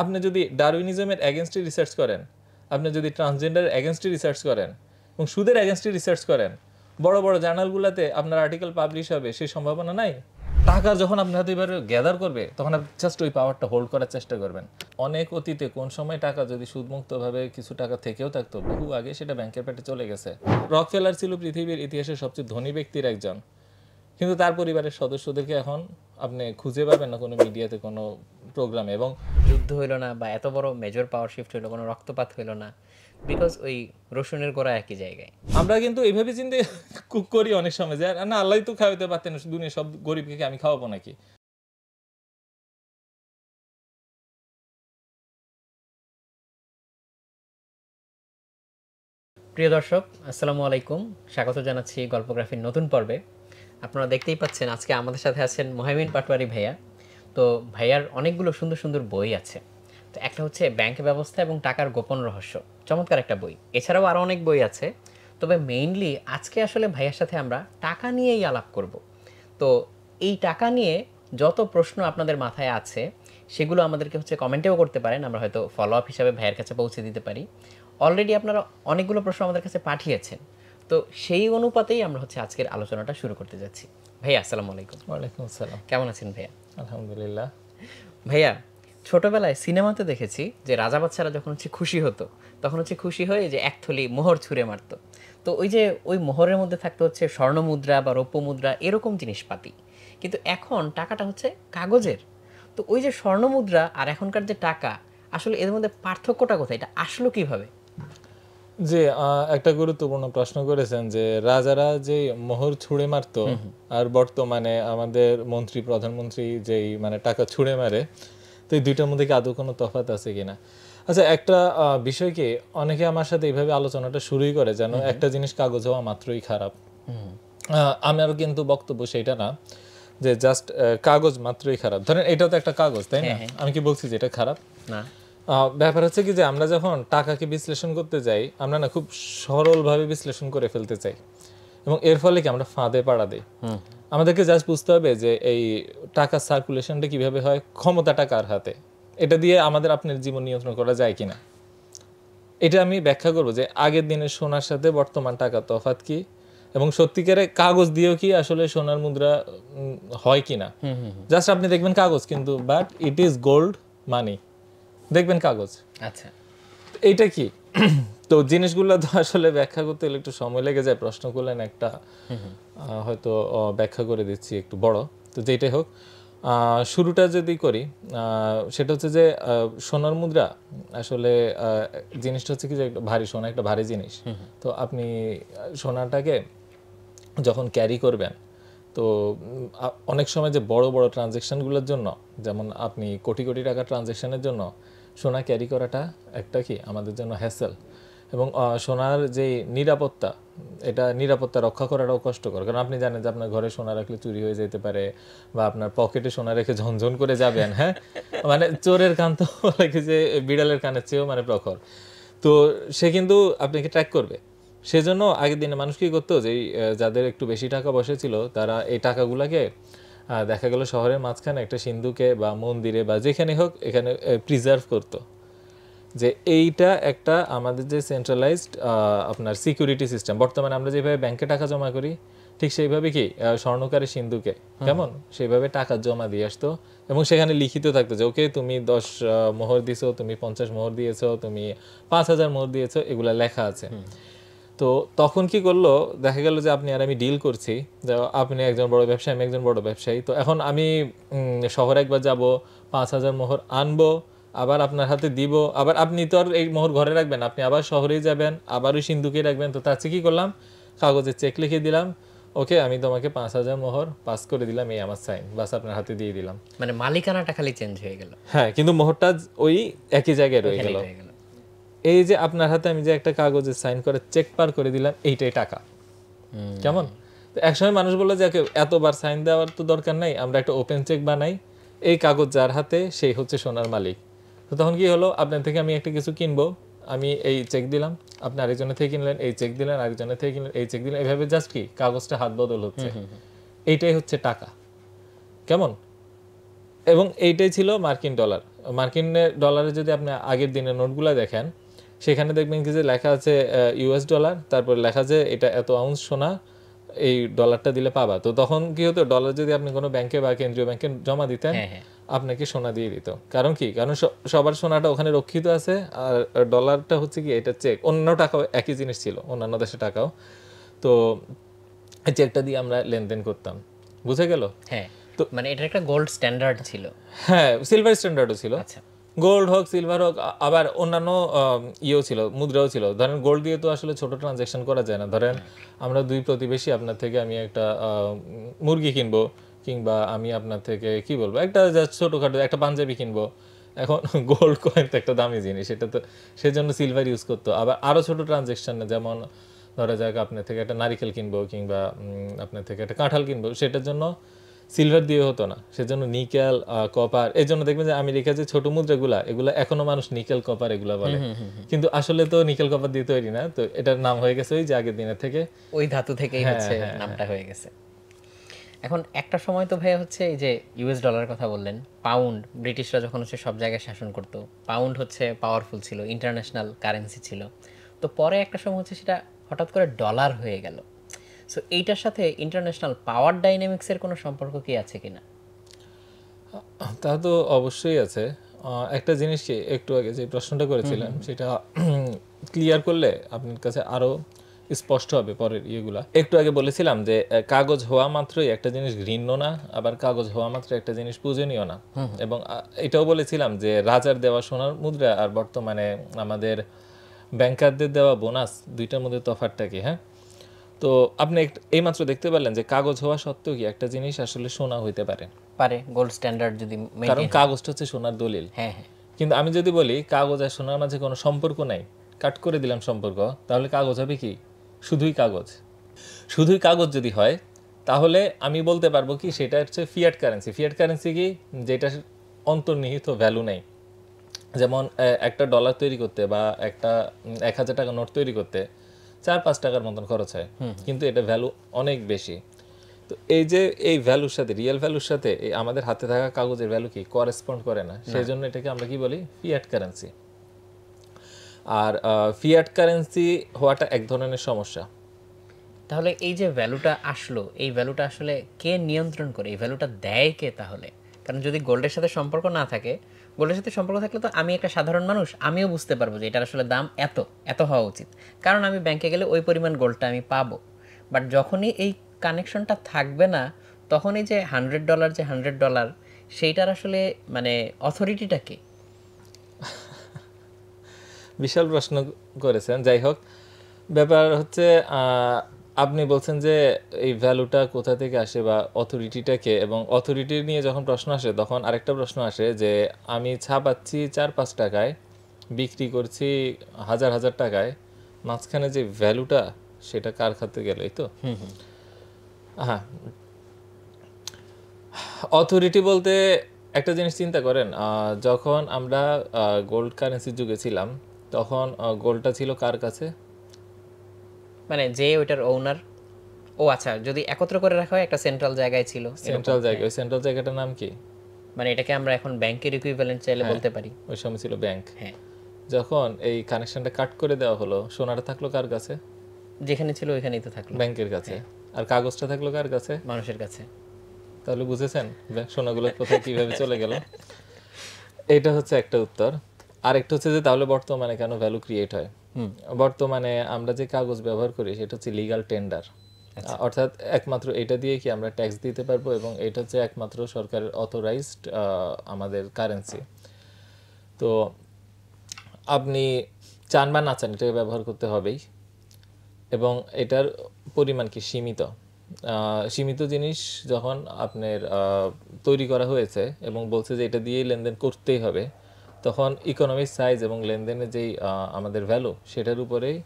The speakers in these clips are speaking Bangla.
আপনি যদি ডারউইনিজমের এগেনস্টে রিসার্চ করেন, আপনি যদি ট্রান্সজেন্ডারের এগেনস্টে রিসার্চ করেন এবং সুদের এগেনস্টে রিসার্চ করেন, বড় বড় জার্নালগুলোতে আপনার আর্টিকেল পাবলিশ হবে, সেই সম্ভাবনা নাই। টাকা যখন আপনার হাতে এবার গ্যাদার করবে, তখন আপনি জাস্ট ওই পাওয়ারটা হোল্ড করার চেষ্টা করবেন। অনেক অতীতে কোন সময় টাকা যদি সুদমুক্তভাবে কিছু টাকা থেকেও থাকতো, বহু আগে সেটা ব্যাংকের পেটে চলে গেছে। রকফেলার ছিল পৃথিবীর ইতিহাসের সবচেয়ে ধনী ব্যক্তির একজন, কিন্তু তার পরিবারের সদস্যদেরকে এখন আপনি খুঁজে পাবেন না কোনো মিডিয়াতে, কোনো প্রোগ্রামে। এবং যুদ্ধ হইল না বা এত বড় মেজর পাওয়ার শিফট হইলো, কোনো রক্তপাত হইল না, বিকজ ওই রসুনের গোড়া একই জায়গায়। আমরা কিন্তু এইভাবে চিন্তা করি অনেক সময় যে না, আল্লাহ তো খাওয়াইতে পারতেন, দুনিয়া সব গরিবকে আমি খাওয়াবো নাকি। প্রিয় দর্শক, আসসালামু আলাইকুম, স্বাগত জানাচ্ছি গল্পগ্রাফির নতুন পর্বে। আপনারা দেখতেই পাচ্ছেন আজকে আমাদের সাথে আছেন মোহাইমিন পাটোয়ারি ভাইয়া। তো ভাইয়ার অনেকগুলো সুন্দর সুন্দর বই আছে। তো একটা হচ্ছে ব্যাংক ব্যবস্থা এবং টাকার গোপন রহস্য, চমৎকার একটা বই। এছাড়াও আরও অনেক বই আছে, তবে মেইনলি আজকে আসলে ভাইয়ার সাথে আমরা টাকা নিয়েই আলাপ করব। তো এই টাকা নিয়ে যত প্রশ্ন আপনাদের মাথায় আছে সেগুলো আমাদেরকে হচ্ছে কমেন্টেও করতে পারেন, আমরা হয়তো ফলো আপ হিসাবে ভাইয়ের কাছে পৌঁছে দিতে পারি। অলরেডি আপনারা অনেকগুলো প্রশ্ন আমাদের কাছে পাঠিয়েছেন, তো সেই অনুপাতেই আমরা হচ্ছে আজকের আলোচনাটা শুরু করতে যাচ্ছি। ভাইয়া আসসালামু আলাইকুম। ওয়ালাইকুম আসসালাম। কেমন আছেন ভাইয়া? আলহামদুলিল্লাহ। ভাইয়া, ছোটবেলায় সিনেমাতে দেখেছি যে রাজা বাচ্চারা যখন হচ্ছে খুশি হতো, তখন হচ্ছে খুশি হয়ে যে এক থলি মোহর ছুঁড়ে মারতো। তো ওই যে ওই মোহরের মধ্যে থাকতো হচ্ছে স্বর্ণ মুদ্রা বা রৌপ্য মুদ্রা, এরকম জিনিসপাতি। কিন্তু এখন টাকাটা হচ্ছে কাগজের। তো ওই যে স্বর্ণ মুদ্রা আর এখনকার যে টাকা, আসলে এদের মধ্যে পার্থক্যটা কোথায়? এটা আসলো কিভাবে? যে একটা গুরুত্বপূর্ণ প্রশ্ন করেছেন যে রাজারা যে মোহর ছুঁড়ে মারতো আর বর্তমানে আমাদের মন্ত্রী প্রধানমন্ত্রী যেই মানে টাকা ছুঁড়ে মারে, তো এই দুইটার মধ্যে কি আদৌ কোনো তফাৎ আছে কিনা। আচ্ছা, একটা বিষয় কি, অনেকে আমার সাথে এইভাবে আলোচনাটা শুরুই করে যেন একটা জিনিস কাগজ হওয়া মাত্রই খারাপ। আমার কিন্তু বক্তব্য সেটা না যে জাস্ট কাগজ মাত্রই খারাপ। ধরেন এটা তো একটা কাগজ, তাই না? আমি কি বলছি যে এটা খারাপ? না। ব্যাপার হচ্ছে কি যে আমরা যখন টাকাকে বিশ্লেষণ করতে যাই, আমরা না খুব সরলভাবে বিশ্লেষণ করে ফেলতে চাই, এবং এর ফলে কি আমরা ফাঁদে পাড়া দিই। আমাদেরকে জাস্ট বুঝতে হবে যে এই টাকার সার্কুলেশনটা কিভাবে হয়, ক্ষমতাটা কার হাতে, এটা দিয়ে আমাদের আপনার জীবন নিয়ন্ত্রণ করা যায় কিনা। এটা আমি ব্যাখ্যা করবো যে আগের দিনের সোনার সাথে বর্তমান টাকার তফাৎ কি, এবং সত্যিকারে কাগজ দিয়েও কি আসলে সোনার মুদ্রা হয় কিনা। জাস্ট আপনি দেখবেন কাগজ, কিন্তু বাট ইট ইজ গোল্ড মানি, দেখবেন কাগজ। আচ্ছা, এইটা কি? তো জিনিসগুলো তো আসলে ব্যাখ্যা করতে গেলে একটু সময় লেগে যায়। প্রশ্ন করলেন একটা, হয়তো ব্যাখ্যা করে দিচ্ছি একটু বড়। তো যেটাই হোক, শুরুটা যদি করি, সেটা হচ্ছে যে সোনার মুদ্রা আসলে জিনিসটা হচ্ছে কি যে ভারী, সোনা একটা ভারী জিনিস। তো আপনি সোনাটাকে যখন ক্যারি করবেন, তো অনেক সময় যে বড় বড় ট্রানজ্যাকশনগুলোর জন্য, যেমন আপনি কোটি কোটি টাকা ট্রানজ্যাকশনের জন্য সোনা ক্যারি করাটা একটা কি আমাদের জন্য হ্যাসেল। এবং সোনার যে নিরাপত্তা, এটা নিরাপত্তা রক্ষা করাটাও কষ্টকর, কারণ আপনি জানেন যে আপনার ঘরে সোনা রাখলে চুরি হয়ে যেতে পারে, বা আপনার পকেটে সোনা রেখে ঝনঝন করে যাবেন, হ্যাঁ, মানে চোরের কান তো লাগে যে বিড়ালের কানের চেয়েও মানে প্রখর। তো সে কিন্তু আপনাকে ট্র্যাক করবে। সেজন্য আগের দিনে মানুষ কি করতো, যে যাদের একটু বেশি টাকা পয়সা ছিল, তারা এই টাকাগুলোকে দেখা গেল শহরের মাঝখানে একটা সিন্ধুকে বা মন্দিরে বা যেখানে হোক এখানে প্রিজার্ভ করতো, যে এইটা একটা আমাদের যে সেন্ট্রালাইজড আপনার সিকিউরিটি সিস্টেম। বর্তমানে আমরা যেভাবে ব্যাংকে টাকা জমা করি, ঠিক সেইভাবে কি স্বর্ণকারে সিন্ধুকে কেমন সেইভাবে টাকা জমা দিয়ে আসতো, এবং সেখানে লিখিত থাকতো যে ওকে তুমি 10 মোহর দিয়েছো, তুমি 50 মোহর দিয়েছো, তুমি 5000 মোহর দিয়েছো, এগুলা লেখা আছে। তো তখন কি করলো, দেখা গেল যে আপনি আর আমি ডিল করছি, যে আপনি একজন বড় ব্যবসায়ী, আমি একজন বড় ব্যবসায়ী। তো এখন আমি শহরে একবার যাব, 5000 মোহর আনবো, আবার আপনার হাতে দিব, আবার আপনি তো আর এই মোহর ঘরে রাখবেন, আপনি আবার শহরেই যাবেন, আবার ওই সিন্ধুকে রাখবেন। তো তার চেয়ে কি করলাম, কাগজে চেক লিখে দিলাম, ওকে আমি তোমাকে 5000 মোহর পাস করে দিলাম, এই আমার সাইন, বাস আপনার হাতে দিয়ে দিলাম। মানে মালিকানাটা খালি চেঞ্জ হয়ে গেল। হ্যাঁ, কিন্তু মোহরটা ওই একই জায়গায় রয়ে গেল। এই যে আপনার হাতে আমি যে একটা কাগজে সাইন করে চেক পার করে দিলাম, এইটাই টাকা। কেমন? তো একসময় মানুষ বললো যে এতবার সাইন দেওয়ার তো দরকার নাই, আমরা একটা ওপেন চেক বানাই, এই কাগজ যার হাতে সেই হচ্ছে সোনার মালিক। তো তখন কি হলো, আপনার থেকে আমি একটা কিছু কিনবো, আমি এই চেক দিলাম, আপনি আরেকজনের থেকে কিনলেন, এই চেক দিলেন, আরেকজনের থেকে কিনলেন, এই চেক দিলেন, এইভাবে জাস্ট কি কাগজটা হাত বদল হচ্ছে। এইটাই হচ্ছে টাকা। কেমন? এবং এইটাই ছিল মার্কিন ডলার। মার্কিন ডলারে যদি আপনি আগের দিনের নোটগুলো দেখেন, সেখানে দেখবেন কি যে লেখা আছে ইউএস ডলার, তারপর লেখা আছে এটা এত আউন্স সোনা, এই ডলারটা দিলে পাবা। তো তখন কি হতো, ডলার যদি আপনি কোনো ব্যাংকে বা কেন্দ্রীয় ব্যাংকে জমা দিতেন, আপনাকে সোনা দিয়ে দিত। কারণ কি, কারণ সবার সোনাটা ওখানে রক্ষিত আছে, আর ডলারটা হচ্ছে কি এটা চেক। অন্য টাকাও একই জিনিস ছিল, অন্যান্য দেশের টাকাও। তো এই চেকটা দিয়ে আমরা লেনদেন করতাম, বুঝে গেল? হ্যাঁ, তো মানে এটা একটা গোল্ড স্ট্যান্ডার্ড ছিল। হ্যাঁ, সিলভার স্ট্যান্ডার্ডও ছিল। আচ্ছা, গোল্ড হোক, সিলভার হোক, আবার অন্যান্য ইয়েও ছিল, মুদ্রাও ছিল। ধরেন গোল্ড দিয়ে তো আসলে ছোট ট্রানজ্যাকশন করা যায় না। ধরেন আমরা দুই প্রতিবেশী, আপনার থেকে আমি একটা মুরগি কিনবো, কিংবা আমি আপনার থেকে কি বলবো একটা ছোটখাটো একটা পাঞ্জাবি কিনবো। এখন গোল্ড কয়েন তো একটা দামি জিনিস, এটা তো সেজন্য সিলভার ইউজ করতো। আবার আরো ছোট ট্রানজ্যাকশনে, যেমন ধরা যাক আপনার থেকে একটা নারিকেল কিনবো, কিংবা আপনার থেকে একটা কাঁঠাল কিনবো, সেটার জন্য সিলভার দিয়ে হতো না, সেজন্য নিকেল, কপার। এই জন্য দেখবেন যে আমেরিকা যে ছোট মুদ্রাগুলা, এগুলা এখনো মানুষ নিকেল কপার এগুলা বলে, কিন্তু আসলে তো নিকেল কপার দিয়ে তৈরি না। তো এটার নাম হয়ে গেছে ওই যে আগের দিনের থেকে ওই ধাতু থেকেই হচ্ছে নামটা হয়ে গেছে। এখন একটা সময় তো ভাইয়া হচ্ছে এই যে ইউএস ডলারের কথা বললেন, পাউন্ড, ব্রিটিশরা যখন হচ্ছে সব জায়গায় শাসন করতো, পাউন্ড হচ্ছে পাওয়ারফুল ছিল, ইন্টারন্যাশনাল কারেন্সি ছিল। তো পরে একটা সময় হচ্ছে সেটা হঠাৎ করে ডলার হয়ে গেল। সো এইটার সাথে ইন্টারন্যাশনাল পাওয়ার ডাইনামিক্সের কোনো সম্পর্ক কি আছে কিনা? তা তো অবশ্যই আছে। একটা জিনিস কি একটু আগে যে প্রশ্নটা করেছিলেন, সেটা ক্লিয়ার করলে আপনার কাছে আরো স্পষ্ট হবে পরের ইয়েগুলা। একটু আগে বলেছিলাম যে কাগজ হওয়া মাত্রই একটা জিনিস ঘৃণ্য না, আবার কাগজ হওয়া মাত্র একটা জিনিস পূজনীয় না। এবং এটাও বলেছিলাম যে রাজার দেওয়া সোনার মুদ্রা আর বর্তমানে আমাদের ব্যাংকারদের দেওয়া বোনাস, দুইটার মধ্যে তফাৎটা কি? হ্যাঁ, তো আপনি এইমাত্র দেখতে পারলেন যে কাগজ হওয়া সত্ত্বেও কি একটা জিনিস আসলে সোনা হইতে পারে, গোল্ড স্ট্যান্ডার্ড যদি কারণ কাগজটা হচ্ছে সোনার দলিল। হ্যাঁ হ্যাঁ, কিন্তু আমি যদি বলি কাগজ আর সোনার মাঝে কোনো সম্পর্ক নাই, কাট করে দিলাম সম্পর্ক, তাহলে কাগজ হবে কি? শুধুই কাগজ। শুধুই কাগজ যদি হয়, তাহলে আমি বলতে পারবো কি সেটা হচ্ছে ফিয়াট কারেন্সি। ফিয়াট কারেন্সি কি? যেটা অন্তর্নিহিত ভ্যালু নেই। যেমন একটা ডলার তৈরি করতে বা একটা 1000 টাকা নোট তৈরি করতে 4-5 টাকার মতন খরচ হয়, কিন্তু এটা ভ্যালু অনেক বেশি। তো এই যে এই ভ্যালুর সাথে, রিয়েল ভ্যালুর সাথে এই আমাদের হাতে থাকা কাগজের ভ্যালু কি করেসপন্ড করে না, সেই জন্য এটাকে আমরা কি বলি? Fiat currency. আর ফিয়াট কারেন্সি হওয়াটা এক ধরনের সমস্যা। তাহলে এই যে ভ্যালুটা আসলো, এই ভ্যালুটা আসলে কে নিয়ন্ত্রণ করে? এই ভ্যালুটা দেয় কে তাহলে? কারণ যদি গোল্ডের সাথে সম্পর্ক না থাকে, গোল্ডের সাথে সম্পর্ক থাকলে তো আমি একটা সাধারণ মানুষ, আমিও বুঝতে পারবো যে এটার আসলে দাম এত এত হওয়া উচিত, কারণ আমি ব্যাংকে গেলে ওই পরিমাণ গোল্ডটা আমি পাবো। বাট যখনই এই কানেকশনটা থাকবে না, তখন এই যে $100, যে $100, সেইটার আসলে মানে অথরিটিটা কে? বিশাল প্রশ্ন করেছেন। যাই হোক, ব্যাপার হচ্ছে আপনি বলছেন যে এই ভ্যালুটা কোথা থেকে আসে বা অথরিটিটা কে, এবং অথরিটি নিয়ে যখন প্রশ্ন আসে তখন আরেকটা প্রশ্ন আসে যে আমি ছাপাচ্ছি 4-5 টাকায়, বিক্রি করছি হাজার হাজার টাকায়, মাঝখানে যে ভ্যালুটা সেটা কার খাতে গেল? এই তো হ্যাঁ, অথরিটি বলতে একটা জিনিস চিন্তা করেন, যখন আমরা গোল্ড কারেন্সির যুগে ছিলাম, তখন গোল্ডটা ছিল কার কাছে? মানে যে ওইটার ওনার, ও আচ্ছা, যদি একত্র করে রাখা হয় একটা সেন্ট্রাল জায়গায় ছিল, সেন্ট্রাল জায়গা। ওই সেন্ট্রাল জায়গাটার নাম কি? মানে এটাকে আমরা এখন ব্যাংকের ইকুইভ্যালেন্ট চাইলে বলতে পারি। ওই সময় ছিল ব্যাংক। হ্যাঁ, যখন এই কানেকশনটা কাট করে দেওয়া হলো, সোনাটা থাকলো কার কাছে? যেখানে ছিল ওইখানেই তো থাকলো, ব্যাংকের কাছে। আর কাগজটা থাকলো কার কাছে? মানুষের কাছে। তাহলে বুঝেছেন সোনাগুলো কোথায় কিভাবে চলে গেল? এইটা হচ্ছে একটা উত্তর। আরেকটা হচ্ছে যে তাহলে বর্তমানে কেন ভ্যালু ক্রিয়েট হয়? বর্তমানে আমরা যে কাগজ ব্যবহার করি সেটা হচ্ছে লিগ্যাল টেন্ডার, অর্থাৎ একমাত্র এটা দিয়ে কি আমরা ট্যাক্স দিতে পারবো, এবং এটা হচ্ছে একমাত্র সরকারের অথরাইজড আমাদের কারেন্সি। তো আপনি চান বা না চান এটাকে ব্যবহার করতে হবেই, এবং এটার পরিমাণ কি সীমিত। সীমিত জিনিস যখন আপনার তৈরি করা হয়েছে এবং বলছে যে এটা দিয়েই লেনদেন করতেই হবে, তখন ইকোনমিক সাইজ এবং লেনদেনের যেই আমাদের ভ্যালু, সেটার উপরেই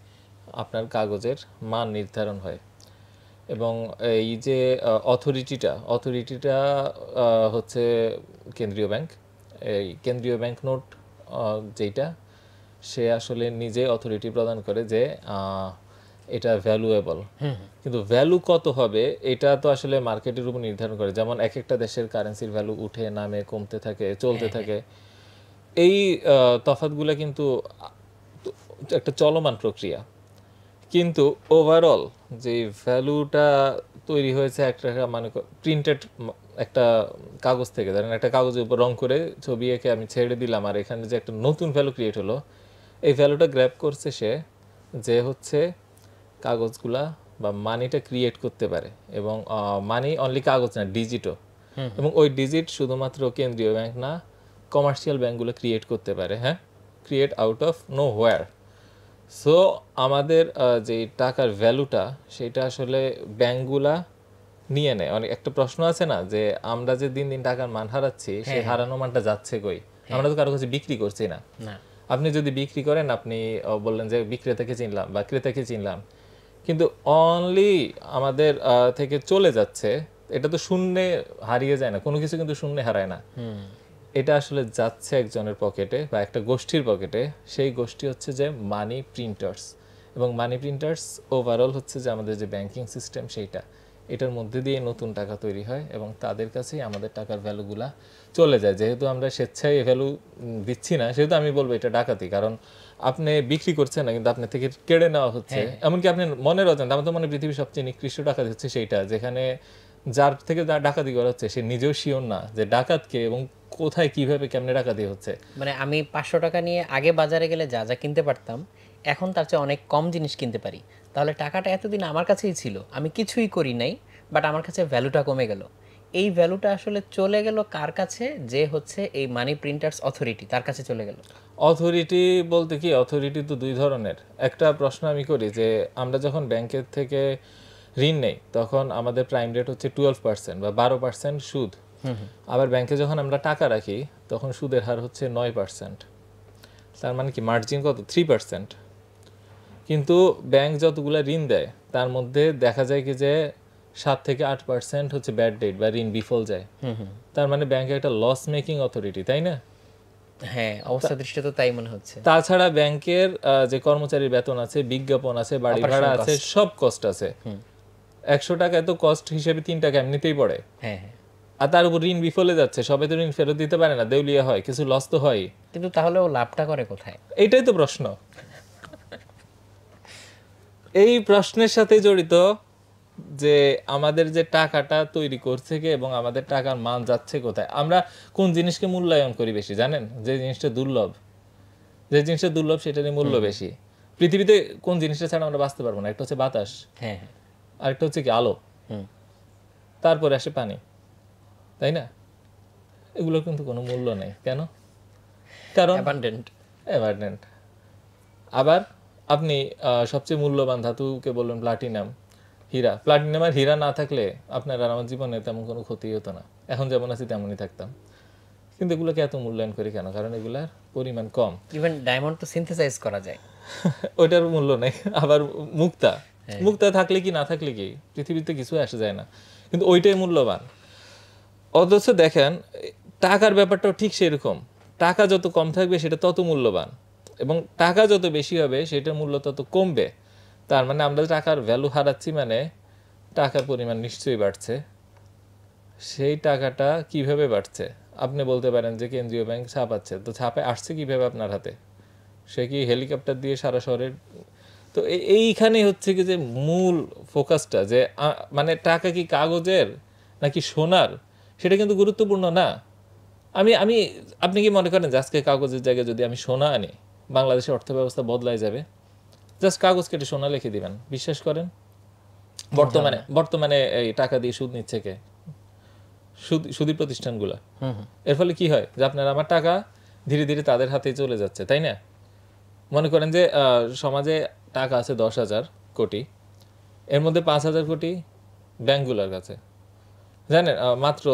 আপনার কাগজের মান নির্ধারণ হয়। এবং এই যে অথরিটিটা হচ্ছে কেন্দ্রীয় ব্যাংক। এই কেন্দ্রীয় ব্যাংক নোট যেটা, সে আসলে নিজে অথরিটি প্রদান করে যে এটা ভ্যালুয়েবল। কিন্তু ভ্যালু কত হবে এটা তো আসলে মার্কেটের উপর নির্ধারণ করে। যেমন এক একটা দেশের কারেন্সির ভ্যালু উঠে নামে, কমতে থাকে, চলতে থাকে। এই তফাৎগুলো কিন্তু একটা চলমান প্রক্রিয়া, কিন্তু ওভারঅল যে ভ্যালুটা তৈরি হয়েছে একটা মানে প্রিন্টেড একটা কাগজ থেকে, ধরেন একটা কাগজের উপর রং করে ছবি এঁকে আমি ছেড়ে দিলাম, আর এখানে যে একটা নতুন ভ্যালু ক্রিয়েট হলো, এই ভ্যালুটা গ্র্যাব করছে সে, যে হচ্ছে কাগজগুলা বা মানিটা ক্রিয়েট করতে পারে। এবং মানি অনলি কাগজ না, ডিজিটও। এবং ওই ডিজিট শুধুমাত্র কেন্দ্রীয় ব্যাংক না, কমার্শিয়াল ব্যাংকগুলো ক্রিয়েট করতে পারে, হ্যাঁ, create out of know where. So আমাদের যে টাকার ভ্যালুটা, সেটা আসলে ব্যাংকগুলা নিয়ে নেয়। অনেক একটা প্রশ্ন আছে না, যে আমরা যে দিন দিন টাকার মান হারাচ্ছি, সেই হারানো মানটা যাচ্ছে কই? আমরা তো কারো কাছে বিক্রি করছি না। আপনি যদি বিক্রি করেন, আপনি বললেন যে বিক্রেতাকে চিনলাম বা ক্রেতাকে চিনলাম, কিন্তু অনলি আমাদের থেকে চলে যাচ্ছে, এটা তো শূন্যে হারিয়ে যায় না, কোনো কিছু কিন্তু শূন্যে হারায় না। এটা আসলে যাচ্ছে একজনের পকেটে বা একটা গোষ্ঠীর পকেটে। সেই গোষ্ঠী হচ্ছে যে মানি প্রিন্টার্স। এবং মানি প্রিন্টার্স ওভারঅল হচ্ছে যে আমাদের যে ব্যাংকিং সিস্টেম, সেইটা, এটার মধ্যে দিয়ে নতুন টাকা তৈরি হয় এবং তাদের কাছেই আমাদের টাকার ভ্যালুগুলা চলে যায়। যেহেতু আমরা স্বেচ্ছায় এই ভ্যালু দিচ্ছি না, সেহেতু আমি বলবো এটা ডাকাতি। কারণ আপনি বিক্রি করছেন না, কিন্তু আপনার থেকে কেড়ে নেওয়া হচ্ছে। এমনকি আপনি মনের অজান্তে, আমার তো মনে পৃথিবীর সবচেয়ে নিকৃষ্ট ডাকাতি হচ্ছে সেইটা, যেখানে যার থেকে ডাকাতি করা হচ্ছে সে নিজেও শিওর না যে ডাকাতকে এবং কোথায় কিভাবে কেমনে ডাকাতি হচ্ছে। মানে আমি 500 টাকা নিয়ে আগে বাজারে গেলে যা যা কিনতে পারতাম, এখন তার চেয়ে অনেক কম জিনিস কিনতে পারি। তাহলে টাকাটা এতদিন আমার কাছেই ছিল, আমি কিছুই করি নাই, বাট আমার কাছে ভ্যালুটা কমে গেল। এই ভ্যালুটা আসলে চলে গেল কার কাছে? যে হচ্ছে এই মানি প্রিন্টার্স অথরিটি, তার কাছে চলে গেল। অথরিটি বলতে কি, অথরিটি তো দুই ধরনের। একটা প্রশ্ন আমি করি যে আমরা যখন ব্যাংকের থেকে ঋণ নেই, তখন আমাদের প্রাইম রেট হচ্ছে 12% বা 12% সুদ। আবার ব্যাংকে যখন আমরা টাকা রাখি, তখন সুদের হার হচ্ছে 9%। তার মানে কি মার্জিন কত? 3%। কিন্তু ব্যাংক যতগুলো ঋণ দেয়, তার মধ্যে দেখা যায় কি যে 7 থেকে 8% হচ্ছে ব্যাড ডেট বা ঋণ বিফল যায়। তার মানে ব্যাংক একটা লস মেকিং অথরিটি, তাই না? হ্যাঁ, অবস্থা দৃষ্টি তো তাই মনে হচ্ছে। তাছাড়া ব্যাংকের যে কর্মচারীর বেতন আছে, বিজ্ঞাপন আছে, বাড়ি ভাড়া আছে, সব কস্ট আছে। 100 টাকা এত কস্ট হিসেবে 3 টাকা এমনিতেই পড়ে। হ্যাঁ হ্যাঁ, আর তার উপর ঋণ বিফলে যাচ্ছে, সবাই তো ঋণ ফেরত দিতে পারে না, দেউলিয়া হয়, কিছু লস তো হয়। কিন্তু তাহলে ও লাভটা করে কোথায়? এইটাই তো প্রশ্ন। এই প্রশ্নের সাথে জড়িত যে আমাদের যে টাকাটা তৈরি করছে কে এবং আমাদের টাকার মান যাচ্ছে কোথায়। আমরা কোন জিনিসকে মূল্যায়ন করি বেশি জানেন? যে জিনিসটা দুর্লভ, যে জিনিসটা দুর্লভ সেটারই মূল্য বেশি। পৃথিবীতে কোন জিনিসটা ছাড়া আমরা বাঁচতে পারবো না? একটা হচ্ছে বাতাস, হ্যাঁ হ্যাঁ, আরেকটা হচ্ছে কি আলো, তারপরে আসে পানি, তাই না? এগুলোর কিন্তু কোনো মূল্য নেই। কেন? কারণ অ্যাবান্ডেন্ট। অ্যাবান্ডেন্ট। আবার আপনি সবচেয়ে মূল্যবান ধাতুকে বললেন প্লাটিনাম, হীরা। প্লাটিনাম আর হীরা না থাকলে আপনার আর আমার জীবনে তেমন কোনো ক্ষতি হতো না, এখন যেমন আছি তেমনই থাকতাম। কিন্তু এগুলোকে এত মূল্যায়ন করি কেন? কারণ এগুলার পরিমাণ কম। ইভেন ডায়মন্ড তো সিনথেসাইজ করা যায়। ওইটার মূল্য নেই। আবার মুক্তা, মুক্তা থাকলে কি না থাকলে কি, পৃথিবীতে কিছু আসে যায় না, কিন্তু ওইটাই মূল্যবান। অথচ দেখেন টাকার ব্যাপারটাও ঠিক সেরকম। টাকা যত কম থাকবে সেটা তত মূল্যবান, এবং টাকা যত বেশি হবে সেটার মূল্য তত কমবে। তার মানে আমরা টাকার ভ্যালু হারাচ্ছি, মানে টাকার পরিমাণ নিশ্চয়ই বাড়ছে। সেই টাকাটা কিভাবে বাড়ছে? আপনি বলতে পারেন যে কেন্দ্রীয় ব্যাংক ছাপাচ্ছে, তো ছাপে আসছে কিভাবে আপনার হাতে? সে কি হেলিকপ্টার দিয়ে সারা শহরের? তো এইখানে হচ্ছে কি যে মূল ফোকাসটা, যে মানে টাকা কি কাগজের নাকি সোনার, সেটা কিন্তু গুরুত্বপূর্ণ না। আমি আমি আপনি কি মনে করেন যে আজকে কাগজের জায়গায় যদি আমি সোনা আনি, বাংলাদেশের অর্থব্যবস্থা বদলায় যাবে? জাস্ট কাগজ কেটে সোনা লিখে দিবেন, বিশ্বাস করেন? বর্তমানে এই টাকা দিয়ে সুদ নিচ্ছে কে? সুদী প্রতিষ্ঠানগুলো। এর ফলে কি হয়? যে আপনার আমার টাকা ধীরে ধীরে তাদের হাতেই চলে যাচ্ছে, তাই না? মনে করেন যে সমাজে টাকা আছে 10,000 কোটি, এর মধ্যে 5,000 কোটি ব্যাংকগুলোর কাছে। জানেন মাত্র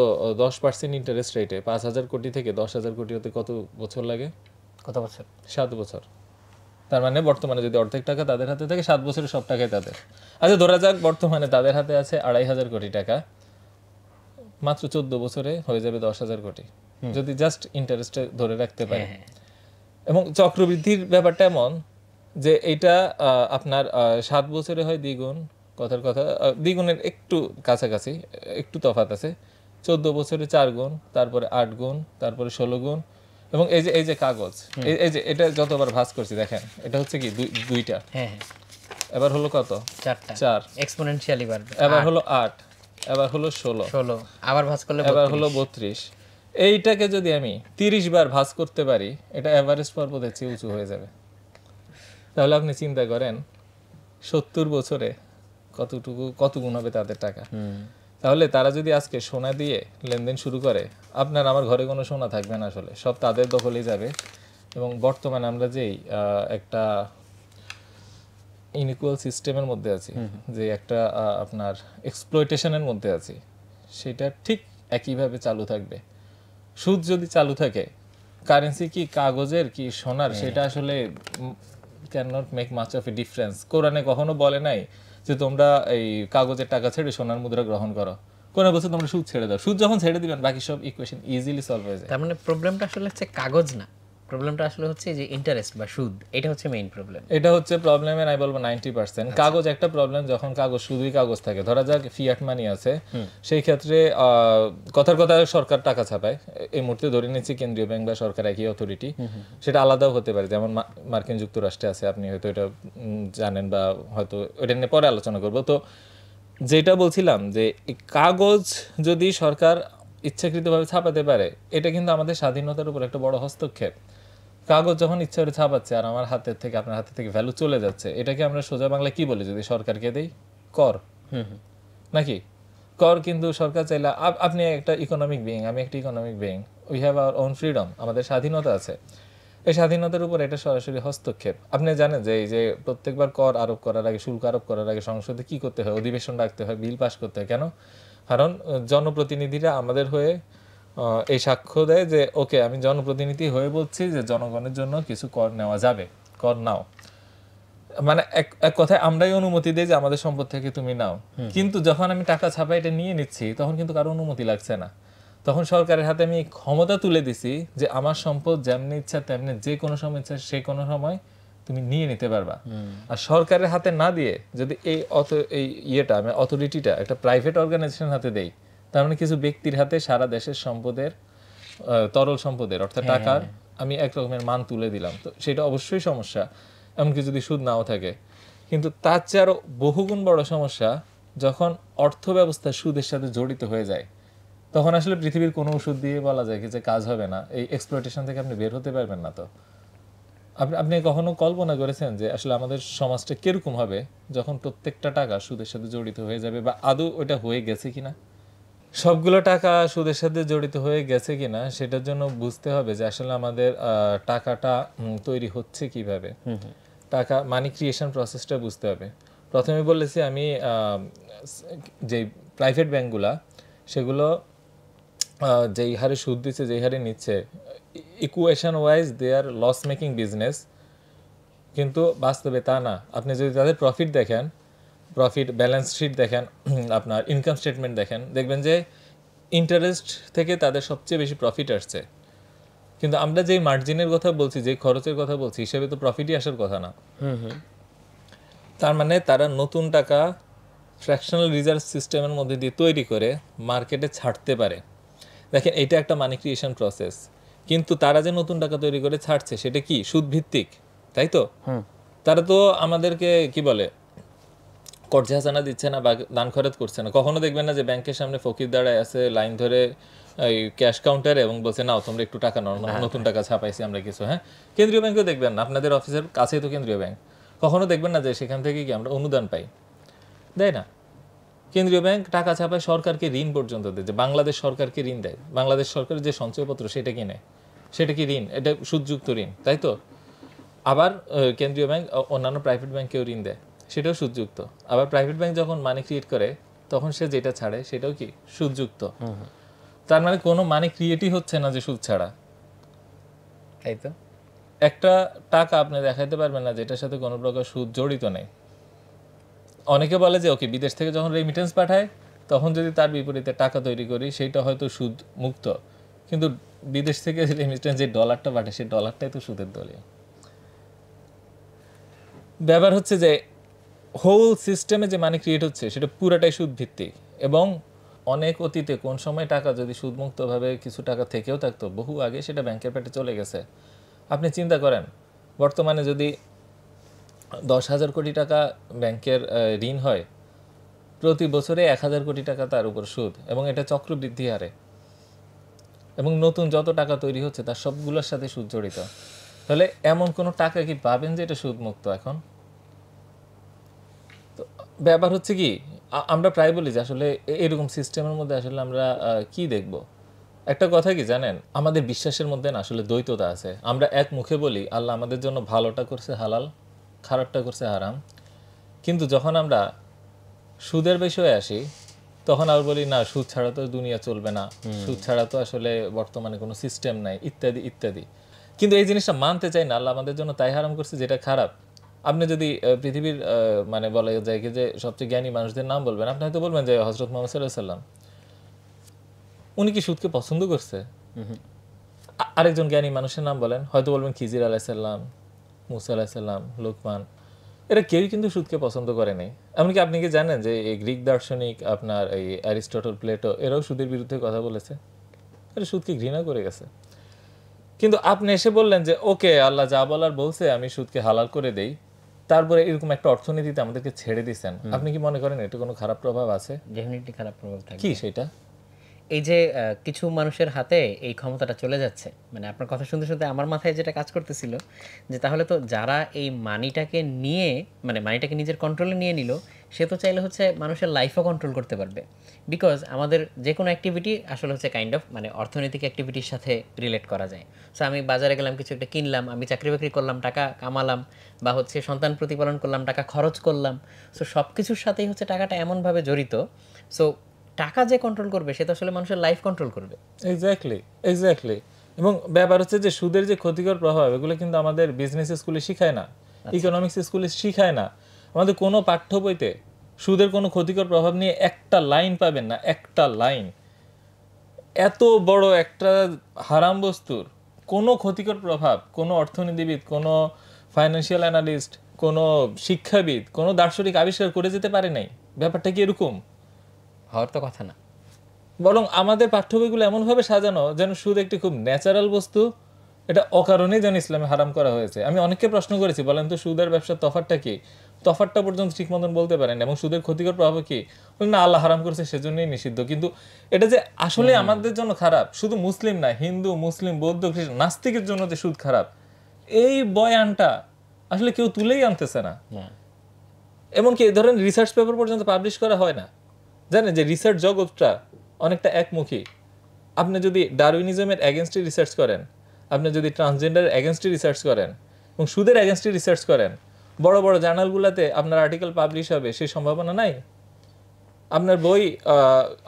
10% ইন্টারেস্ট রেটে 5,000 কোটি থেকে 10,000 কোটি হতে কত বছর লাগে? কত বছর? 7 বছর। তার মানে বর্তমানে যদি অর্ধেক টাকা তাদের হাতে থাকে, 7 বছরে সব টাকাই তাদের। আচ্ছা ধরা যাক বর্তমানে তাদের হাতে আছে 2,500 কোটি টাকা, মাত্র 14 বছরে হয়ে যাবে 10,000 কোটি, যদি জাস্ট ইন্টারেস্টে ধরে রাখতে পারে। এবং চক্রবৃদ্ধির ব্যাপারটা এমন যে এইটা আপনার 7 বছরে হয় দ্বিগুণ, কথার কথা দ্বিগুণের একটু কাছাকাছি, একটু তফাৎ আছে। 14 বছরে 4 গুণ, তারপরে 8 গুণ, তারপরে 16 গুণ, এবং এই যে কাগজ, এই যে এটা যতবার ভাঁজ করছি দেখেন, এটা হচ্ছে কি দুইটা, হ্যাঁ হ্যাঁ, এবার হলো কত, চারটা, 4, এক্সপোনেনশিয়ালি বাড়বে, এবার হলো 8, এবার হলো 16, 16, আবার ভাঁজ করলে এবার হলো 32। এইটাকে যদি আমি 30 বার ভাঁজ করতে পারি, এটা এভারেস্ট পর্বতের চেয়ে উঁচু হয়ে যাবে। তাহলে আপনি চিন্তা করেন 70 বছরে কত গুণ হবে তাদের টাকা। তাহলে তারা যদি আজকে সোনা দিয়ে লেনদেন শুরু করে, আপনার আমার ঘরে কোনো সোনা থাকবে না, আসলে সব তাদের দখলেই যাবে। এবং বর্তমানে আমরা যেই একটা ইনইকুয়াল সিস্টেমের মধ্যে আছি, যে একটা আপনার এক্সপ্লয়টেশনের মধ্যে আছি, সেটা ঠিক একইভাবে চালু থাকবে। সুদ যদি চালু থাকে, কারেন্সি কি কাগজের কি সোনার, সেটা আসলে can not make much of a difference. কোরআনে কখনো বলে নাই যে তোমরা এই কাগজের টাকা ছেড়ে সোনার মুদ্রা গ্রহণ করো। কোরআনে বলছে তোমরা সুদ ছেড়ে দাও। সুদ যখন ছেড়ে দিবেন, বাকি সব ইকুয়েশন ইজিলি সলভ হয়ে যায়। তার মানে প্রবলেমটা আসলে হচ্ছে কাগজ না, প্রবলেমটা আসলে হচ্ছে যে ইন্টারেস্ট বা সুদ, এটা হচ্ছে মেইন প্রবলেম। এটা হচ্ছে প্রবলেমের আমি বলবো 90%। কাগজ একটা প্রবলেম, যখন কাগজ শুধুই কাগজ থাকে। ধরা যাক ফিয়াট মানি আছে, সেই ক্ষেত্রে কথার কথা সরকার টাকা ছাপায়, এই মুহূর্তে ধরে নিচ্ছি কেন্দ্রীয় ব্যাংক বা সরকার একই অথরিটি, সেটা আলাদাও হতে পারে, যেমন মার্কিন যুক্তরাষ্ট্রে আছে, আপনি হয়তো এটা জানেন বা হয়তো এটা নিয়ে পরে আলোচনা করবো। তো যেটা বলছিলাম যে কাগজ যদি সরকার ইচ্ছাকৃতভাবে ছাপাতে পারে, এটা কিন্তু আমাদের স্বাধীনতার উপর একটা বড় হস্তক্ষেপ। কাগজ যখন ইচ্ছা করে ছাপাচ্ছে আর আমার হাতের থেকে আপনার হাতের থেকে ভ্যালু চলে যাচ্ছে, এটাকে আমরা সোজা বাংলা কি বলি যদি সরকারকে দেই? কর, নাকি? কর কিন্তু সরকার চাইলে, আপনি একটা ইকোনমিক বিইং, আমি একটা economic being, we have our own freedom, আমাদের স্বাধীনতা আছে। এই স্বাধীনতার উপর এটা সরাসরি হস্তক্ষেপ। আপনি জানেন যে এই যে প্রত্যেকবার কর আরোপ করার আগে, শুল্ক আরোপ করার আগে সংসদে কি করতে হয়? অধিবেশন ডাকতে হয়, বিল পাস করতে হয়। কেন? কারণ জনপ্রতিনিধিরা আমাদের হয়ে এই সাক্ষ্য দেয় যে ওকে, আমি জনপ্রতিনিধি হয়ে বলছি যে জনগণের জন্য কিছু কর নেওয়া যাবে, কর নাও। মানে এক কথায় আমরাই অনুমতি দিই যে আমাদের সম্পদ থেকে তুমি নাও। কিন্তু যখন আমি টাকা ছাপাই এটা নিয়ে নিচ্ছি, তখন কিন্তু কারো অনুমতি লাগছে না। তখন সরকারের হাতে আমি ক্ষমতা তুলে দিছি যে আমার সম্পদ যেমনি ইচ্ছা তেমনি, যে কোনো সময় ইচ্ছা সে কোনো সময় তুমি নিয়ে নিতে পারবা। আর সরকারের হাতে না দিয়ে যদি এই ইয়েটা, আমি অথরিটিটা একটা প্রাইভেট অর্গানাইজেশন হাতে দেই, তার মানে কিছু ব্যক্তির হাতে সারা দেশের সম্পদের, তরল সম্পদের অর্থাৎ টাকার আমি এক রকমের মান তুলে দিলাম। তো সেটা অবশ্যই সমস্যা, এমনকি যদি সুদ নাও থাকে। কিন্তু তার চেয়ে আরো বহুগুণ বড় সমস্যা যখন অর্থ ব্যবস্থা সুদের সাথে জড়িত হয়ে যায়। তখন আসলে পৃথিবীর কোনো ওষুধ দিয়ে বলা যায় কি যে কাজ হবে না, এই এক্সপ্লয়টেশন থেকে আপনি বের হতে পারবেন না। তো আপনি কখনো কল্পনা করেছেন যে আসলে আমাদের সমাজটা কিরকম হবে যখন প্রত্যেকটা টাকা সুদের সাথে জড়িত হয়ে যাবে, বা আদৌ ওটা হয়ে গেছে কিনা? সবগুলো টাকা সুদের সাথে জড়িত হয়ে গেছে কিনা সেটার জন্য বুঝতে হবে যে আসলে আমাদের টাকাটা তৈরি হচ্ছে কিভাবে, টাকা মানি ক্রিয়েশন প্রসেসটা বুঝতে হবে। প্রথমে বলেছি আমি যে প্রাইভেট ব্যাংকগুলা, সেগুলো যেই হারে সুদ দিচ্ছে, যেই হারে নিচ্ছে, ইকুয়েশন ওয়াইজ দে আর লস মেকিং বিজনেস, কিন্তু বাস্তবে তা না। আপনি যদি তাদের প্রফিট দেখেন, প্রফিট ব্যালেন্স শিট দেখেন, আপনার ইনকাম স্টেটমেন্ট দেখেন, দেখবেন যে ইন্টারেস্ট থেকে তাদের সবচেয়ে বেশি প্রফিট আসছে। কিন্তু আমরা যেই মার্জিনের কথা বলছি, যে খরচের কথা বলছি, হিসেবে তো প্রফিটই আসার কথা না। তার মানে তারা নতুন টাকা ফ্র্যাকশনাল রিজার্ভ সিস্টেমের মধ্যে দিয়ে তৈরি করে মার্কেটে ছাড়তে পারে। দেখেন, এটা একটা মানি ক্রিয়েশন প্রসেস। কিন্তু তারা যে নতুন টাকা তৈরি করে ছাড়ছে, সেটা কি সুদ ভিত্তিক? তাই তো? তারা তো আমাদেরকে কি বলে, কর্জে হাসানা দিচ্ছে না বা দান খরচ করছে না। কখনো দেখবেন না যে ব্যাংকের সামনে ফকির দাঁড়ায় আছে লাইন ধরে এই ক্যাশ কাউন্টারে এবং বলছে নাও তোমরা একটু টাকা নাও, নতুন টাকা ছাপাইছি আমরা কিছু। হ্যাঁ, কেন্দ্রীয় ব্যাংকেও দেখবেন না, আপনাদের অফিসের কাছেই তো কেন্দ্রীয় ব্যাংক। কখনো দেখবেন না যে সেখান থেকে কি আমরা অনুদান পাই? দেয় না। কেন্দ্রীয় ব্যাংক টাকা ছাপায়, সরকারকে ঋণ পর্যন্ত দেয়, যে বাংলাদেশ সরকারকে ঋণ দেয়। বাংলাদেশ সরকারের যে সঞ্চয়পত্র সেটা কিনে, সেটা কি ঋণ? এটা সুদযুক্ত ঋণ, তাই তো? আবার কেন্দ্রীয় ব্যাংক অন্যান্য প্রাইভেট ব্যাংকেও ঋণ দেয়, সেটাও সুদযুক্ত। আবার প্রাইভেট ব্যাংক যখন মানি ক্রিয়েট করে, তখন সে যেটা ছাড়ে সেটাও কি সুদযুক্ত। তার মানে কোনো মানি ক্রিয়েটই হচ্ছে না যে সুদ ছাড়া। তাই তো? একটা টাকা আপনি দেখাইতে পারবেন না যেটার সাথে কোনো প্রকার সুদ জড়িত নেই। অনেকে বলে যে ওকে, বিদেশ থেকে যখন রেমিটেন্স পাঠায়, তখন যদি তার বিপরীতে টাকা তৈরি করি, সেইটা হয়তো সুদ মুক্ত। কিন্তু বিদেশ থেকে রেমিটেন্স যে ডলারটা পাঠায়, সেই ডলারটাই তো সুদের দলীয়। ব্যাপার হচ্ছে যে হোল সিস্টেমে যে মানি ক্রিয়েট হচ্ছে, সেটা পুরাটাই সুদ ভিত্তিক। এবং অনেক অতীতে কোন সময় টাকা যদি সুদমুক্তভাবে কিছু টাকা থেকেও থাকতো, বহু আগে সেটা ব্যাংকের পেটে চলে গেছে। আপনি চিন্তা করেন বর্তমানে যদি 10,000 কোটি টাকা ব্যাংকের ঋণ হয়, প্রতি বছরে 1,000 কোটি টাকা তার উপর সুদ, এবং এটা চক্রবৃদ্ধি হারে, এবং নতুন যত টাকা তৈরি হচ্ছে তার সবগুলোর সাথে সুদ জড়িত। তাহলে এমন কোনো টাকা কি পাবেন যে এটা সুদমুক্ত? এখন তো ব্যাপার হচ্ছে কি, আমরা প্রায় বলি যে আসলে এরকম সিস্টেমের মধ্যে আসলে আমরা কি দেখব। একটা কথা কি জানেন, আমাদের বিশ্বাসের মধ্যে না আসলে দ্বৈততা আছে। আমরা এক মুখে বলি আল্লাহ আমাদের জন্য ভালোটা করছে হালাল, খারাপটা করছে হারাম, কিন্তু যখন আমরা সুদের বিষয়ে আসি তখন আর বলি না, সুদ ছাড়া তো দুনিয়া চলবে না, সুদ ছাড়া তো আসলে বর্তমানে কোনো সিস্টেম নাই, ইত্যাদি ইত্যাদি। কিন্তু এই জিনিসটা মানতে চাই না, আল্লাহ আমাদের জন্য তাই হারাম করছে যেটা খারাপ। আপনি যদি পৃথিবীর মানে বলা যায় কি যে সবচেয়ে জ্ঞানী মানুষদের নাম বলবেন, আপনি হয়তো বলবেন যে হযরত মুহাম্মদ সাল্লাল্লাহু আলাইহি সাল্লাম। উনি কি সুদকে পছন্দ করছে? আরেকজন জ্ঞানী মানুষের নাম বলেন, হয়তো বলবেন খিজির আলাইহিস সালাম, মুসা আলাইহিস সালাম, লোকমান। এরা কেউই কিন্তু সুদকে পছন্দ করে নাই। এমনকি আপনি কি জানেন যে এই গ্রিক দার্শনিক আপনার এই অ্যারিস্টটল, প্লেটো, এরাও সুদের বিরুদ্ধে কথা বলেছে, এরা সুদকে ঘৃণা করে গেছে। কিন্তু আপনি এসে বললেন যে ওকে, আল্লাহ যা বলার বলছে আমি সুদকে হালাল করে দেই, তারপরে এরকম একটা অর্থনীতিতে আমাদেরকে ছেড়ে দিচ্ছেন। আপনি কি মনে করেন এটা কোনো খারাপ প্রভাব আছে? ডেফিনেটলি খারাপ প্রভাব থাকবে। কি সেটা? এই যে কিছু মানুষের হাতে এই ক্ষমতাটা চলে যাচ্ছে, মানে আপনার কথা শুনতে শুনতে আমার মাথায় যেটা কাজ করতেছিল যে তাহলে তো যারা এই মানিটাকে নিয়ে, মানে মানিটাকে নিজের কন্ট্রোলে নিয়ে নিল, সে তো চাইলে হচ্ছে মানুষের লাইফও কন্ট্রোল করতে পারবে। বিকজ আমাদের যে কোনো অ্যাক্টিভিটি আসলে হচ্ছে কাইন্ড অফ মানে অর্থনৈতিক অ্যাক্টিভিটির সাথে রিলেট করা যায়। সো আমি বাজারে গেলাম, কিছু একটা কিনলাম, আমি চাকরি বাকরি করলাম, টাকা কামালাম, বা হচ্ছে সন্তান প্রতিপালন করলাম, টাকা খরচ করলাম। সো সব কিছুর সাথেই হচ্ছে টাকাটা এমনভাবে জড়িত। সো টাকা যে কন্ট্রোল করবে সে তো আসলে মানুষের লাইফ কন্ট্রোল করবে। Exactly, exactly. এবং ব্যাপার হচ্ছে যে সুদের যে ক্ষতিকর প্রভাব, এগুলো কিন্তু আমাদের বিজনেস স্কুলে শিখায় না, ইকোনমিক্স স্কুলে শিখায় না। আমাদের কোনো পাঠ্য বইতে সুদের কোনো ক্ষতিকর প্রভাব নিয়ে একটা লাইন পাবেন না, একটা লাইন। এত বড় একটা হারাম বস্তুর কোনো ক্ষতিকর প্রভাব কোনো অর্থনীতিবিদ, কোনো ফাইন্যান্সিয়াল অ্যানালিস্ট, কোনো শিক্ষাবিদ, কোনো দার্শনিক আবিষ্কার করে যেতে পারে নাই। ব্যাপারটা কি এরকম? হওয়ার তো কথা না। বরং আমাদের পাঠ্য বইগুলো এমনভাবে সাজানো যেন সুদ একটি খুব ন্যাচারাল বস্তু, এটা অকারণেই যেন ইসলামে হারাম করা হয়েছে। আমি অনেককে প্রশ্ন করেছি, বলেন তো সুদের ব্যবসার তফাৎটা কি? তফাৎটা পর্যন্ত ঠিক মতন বলতে পারেন, এবং সুদের ক্ষতিকর প্রভাব কি? বলেন না, আল্লাহ হারাম করেছে সেজন্যই নিষিদ্ধ। কিন্তু এটা যে আসলে আমাদের জন্য খারাপ, শুধু মুসলিম না, হিন্দু, মুসলিম, বৌদ্ধ, খ্রিস্টান, নাস্তিকের জন্য যে সুদ খারাপ, এই বয়ানটা আসলে কেউ তুলেই আনতেছে না। এমনকি এই ধরনের রিসার্চ পেপার পর্যন্ত পাবলিশ করা হয় না। জানেন যে রিসার্চ জগৎটা অনেকটা একমুখী। আপনি যদি ডারউইনিজমের এগেনস্টে রিসার্চ করেন, আপনি যদি ট্রান্সজেন্ডারের এগেনস্টে রিসার্চ করেন, এবং সুদের এগেনস্টে রিসার্চ করেন, বড় বড় জার্নালগুলোতে আপনার আর্টিকেল পাবলিশ হবে সেই সম্ভাবনা নাই? আপনার বই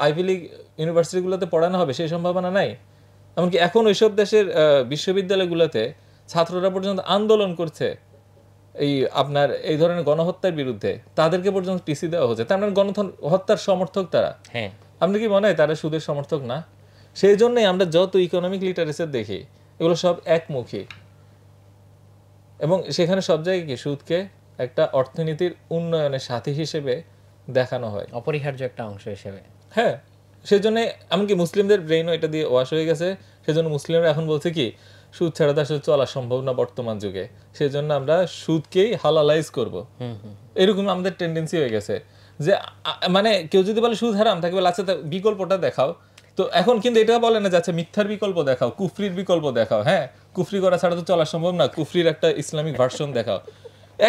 আইভি লিগ ইউনিভার্সিটিগুলোতে পড়ানো হবে সেই সম্ভাবনা নাই? এমনকি এখন ওইসব দেশের বিশ্ববিদ্যালয়গুলোতে ছাত্ররা পর্যন্ত আন্দোলন করছে এই আপনার এই ধরনের গণহত্যার বিরুদ্ধে, তাদেরকে পর্যন্ত টিসি দেওয়া হচ্ছে। তার মানে গণহত্যার সমর্থক তারা। হ্যাঁ, আপনি কি মনে হয় তারা সুদের সমর্থক না? সেই জন্যই আমরা যত ইকোনমিক লিটারেচার দেখি, এগুলো সব একমুখী, এবং সেখানে সব জায়গায় কি সুদকে একটা অর্থনীতির উন্নয়নের সাথী হিসেবে দেখানো হয়, অপরিহার্য একটা অংশ হিসেবে। হ্যাঁ। সেই জন্য এমনকি মুসলিমদের ব্রেইনও এটা দিয়ে ওয়াশ হয়ে গেছে। সেজন্য মুসলিমরা এখন বলছে কি, সুদ ছাড়া তো আসলে চলা সম্ভব না বর্তমান যুগে, সেজন্য আমরা সুদকেই হালালাইজ করব। এরকম আমাদের টেন্ডেন্সি হয়ে গেছে যে মানে কেউ যদি বলে সুদ হারাম, তাকে বলে আচ্ছা বিকল্পটা দেখাও। তো এখন কিন্তু এটা বলে না যে আচ্ছা মিথ্যার বিকল্প দেখাও, কুফরির বিকল্প দেখাও। হ্যাঁ, কুফরি করা ছাড়া তো চলা সম্ভব না, কুফরির একটা ইসলামিক ভার্সন দেখাও।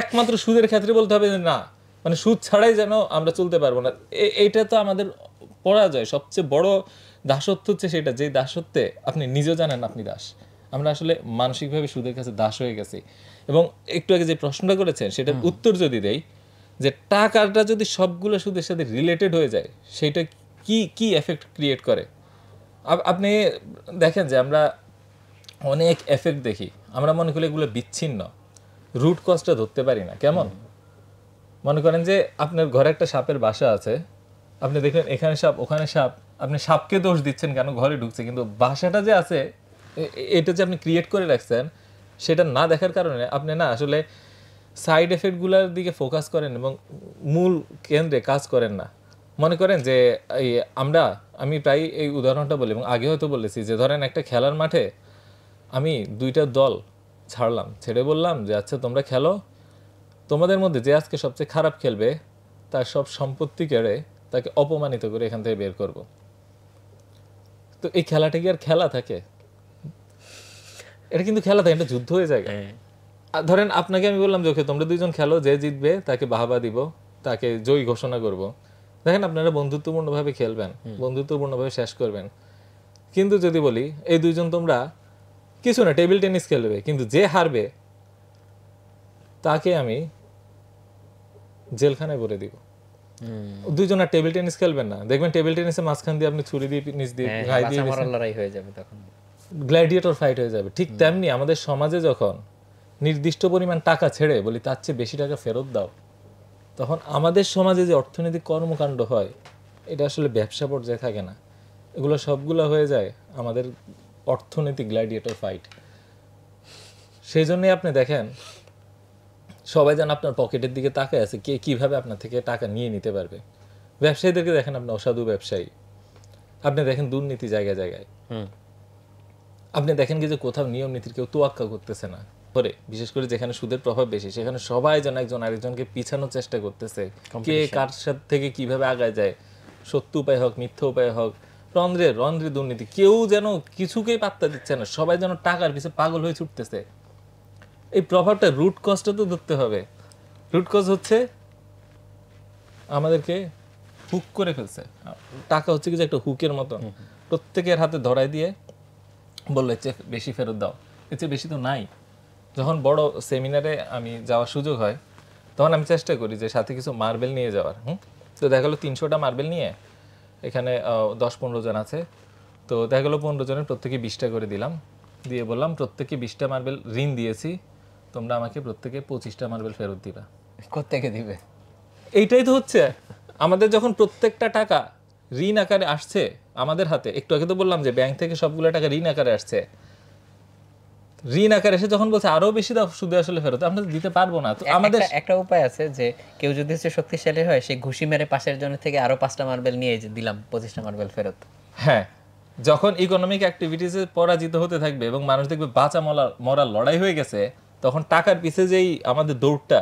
একমাত্র সুদের ক্ষেত্রে বলতে হবে যে না, মানে সুদ ছাড়াই যেন আমরা চলতে পারবো না। এইটা তো আমাদের পরাজয়। সবচেয়ে বড় দাসত্ব হচ্ছে সেটা, যে দাসত্বে আপনি নিজেও জানেন আপনি দাস। আমরা আসলে মানসিকভাবে সুদের কাছে দাস হয়ে গেছি। এবং একটু আগে যে প্রশ্নটা করেছেন সেটার উত্তর যদি দেই, যে টাকাটা যদি সবগুলো সুদের সাথে রিলেটেড হয়ে যায়, সেটা কি কি এফেক্ট ক্রিয়েট করে। আপনি দেখেন যে আমরা অনেক এফেক্ট দেখি, আমরা মনে করি এগুলো বিচ্ছিন্ন, রুট কজটা ধরতে পারি না। কেমন? মনে করেন যে আপনার ঘরে একটা সাপের বাসা আছে, আপনি দেখলেন এখানে সাপ ওখানে সাপ, আপনি সাপকে দোষ দিচ্ছেন কেন, ঘরে ঢুকছে, কিন্তু বাসাটা যে আছে এটা যে আপনি ক্রিয়েট করে রাখছেন, সেটা না দেখার কারণে আপনি না আসলে সাইড এফেক্টগুলোর দিকে ফোকাস করেন এবং মূল কেন্দ্রে কাজ করেন না। মনে করেন যে এই আমি প্রায় এই উদাহরণটা বলি এবং আগে হয়তো বলেছি যে ধরেন একটা খেলার মাঠে আমি 2টা দল ছাড়লাম, ছেড়ে বললাম যে আচ্ছা তোমরা খেলো, তোমাদের মধ্যে যে আজকে সবচেয়ে খারাপ খেলবে তার সব সম্পত্তি কেড়ে তাকে অপমানিত করে এখান থেকে বের করব। তো এই খেলাটা কি আর খেলা থাকে? এটা কিন্তু খেলা থাকে, এটা যুদ্ধ হয়ে যায়। আর ধরেন আপনাকে আমি বললাম যে ওকে তোমরা 2জন খেলো, যে জিতবে তাকে বাহাবা দিব, তাকে জয়ী ঘোষণা করব। দেখেন আপনারা বন্ধুত্বপূর্ণভাবে খেলবেন, বন্ধুত্বপূর্ণভাবে শেষ করবেন। কিন্তু যদি বলি এই 2জন তোমরা কিছু না টেবিল টেনিস খেলবে, কিন্তু যে হারবে তাকে আমি জেলখানায় ভরে দিব। 2জন আর টেবিল টেনিস খেলবেন না, দেখবেন টেবিল টেনিসে মাঝখান দিয়ে আপনি ছুরি দিয়ে নিচ দিয়ে ঘাই দিয়ে লড়াই হয়ে যাবে, তখন গ্ল্যাডিয়েটর ফাইট হয়ে যাবে। ঠিক তেমনি আমাদের সমাজে যখন নির্দিষ্ট পরিমাণ টাকা ছেড়ে বলি তার চেয়ে বেশি টাকা ফেরত দাও, তখন আমাদের সমাজে যে অর্থনৈতিক কর্মকাণ্ড হয় এটা আসলে ব্যবসা পর্যায়ে থাকে না, এগুলো সবগুলো হয়ে যায় আমাদের অর্থনৈতিক গ্ল্যাডিয়েটর ফাইট। সেই জন্যই আপনি দেখেন সবাই যেন আপনার পকেটের দিকে তাকায় আছে, কে কিভাবে আপনার থেকে টাকা নিয়ে নিতে পারবে। ব্যবসায়ীদেরকে দেখেন আপনি অসাধু ব্যবসায়ী, আপনি দেখেন দুর্নীতি জায়গায় জায়গায়, আপনি দেখেন কি যে কোথাও নিয়ম নীতির কেউ তোয়াক্কা করতেছে না করে, বিশেষ করে যেখানে সুদের প্রভাব বেশি সেখানে সবাই যেন একজন আরেকজনকে পিছানোর চেষ্টা করতেছে, কে কার সাথে থেকে কিভাবে আগায় যায়, সত্য উপায় হোক মিথ্যা উপায় হোক, রন্ধ্রে রন্ধ্রে দুর্নীতি, কেউ যেন কিছুকেই পাত্তা দিচ্ছে না, সবাই যেন টাকার পিছে পাগল হয়ে ছুটতেছে। এই প্রভাবটা রুট কজটা তো ধরতে হবে। রুট কজ হচ্ছে আমাদেরকে হুক করে ফেলছে। টাকা হচ্ছে কি যে একটা হুকের মতন, প্রত্যেকের হাতে ধরাই দিয়ে বললো এর চেয়ে বেশি ফেরত দাও, এর চেয়ে বেশি তো নাই। যখন বড় সেমিনারে আমি যাওয়ার সুযোগ হয় তখন আমি চেষ্টা করি যে সাথে কিছু মার্বেল নিয়ে যাওয়ার। তো দেখা গেলো 300টা মার্বেল নিয়ে এখানে 10-15 জন আছে, তো দেখা গেলো 15 জনের প্রত্যেকে 20টা করে দিলাম, দিয়ে বললাম প্রত্যেকে 20টা মার্বেল ঋণ দিয়েছি, তোমরা আমাকে প্রত্যেকে 25টা মার্বেল ফেরত দিবা। কোত্থেকে দিবে? এইটাই তো হচ্ছে আমাদের যখন প্রত্যেকটা টাকা ঋণ আকারে আসছে আমাদের হাতে। একটু আগে তো বললাম যে ব্যাংক থেকে সবগুলো টাকা ঋণ আকারে আসছে, ঋণ আকারে এসে যখন বলছে আরো বেশি দাও সুদে আসলে ফেরত, আমরা দিতে পারবো না। তো আমাদের একটা উপায় আছে যে কেউ যদি শক্তিশালী হয় সে ঘুষি মেরে পাশের জনের থেকে আরো 5টা মার্বেল নিয়ে দিলাম 25টা মার্বেল ফেরত। হ্যাঁ, যখন ইকোনমিক অ্যাক্টিভিটিসে পরাজিত হতে থাকবে এবং মানুষ দেখবে বাঁচা মরার লড়াই হয়ে গেছে, তখন টাকার পিছে যেই আমাদের দৌড়টা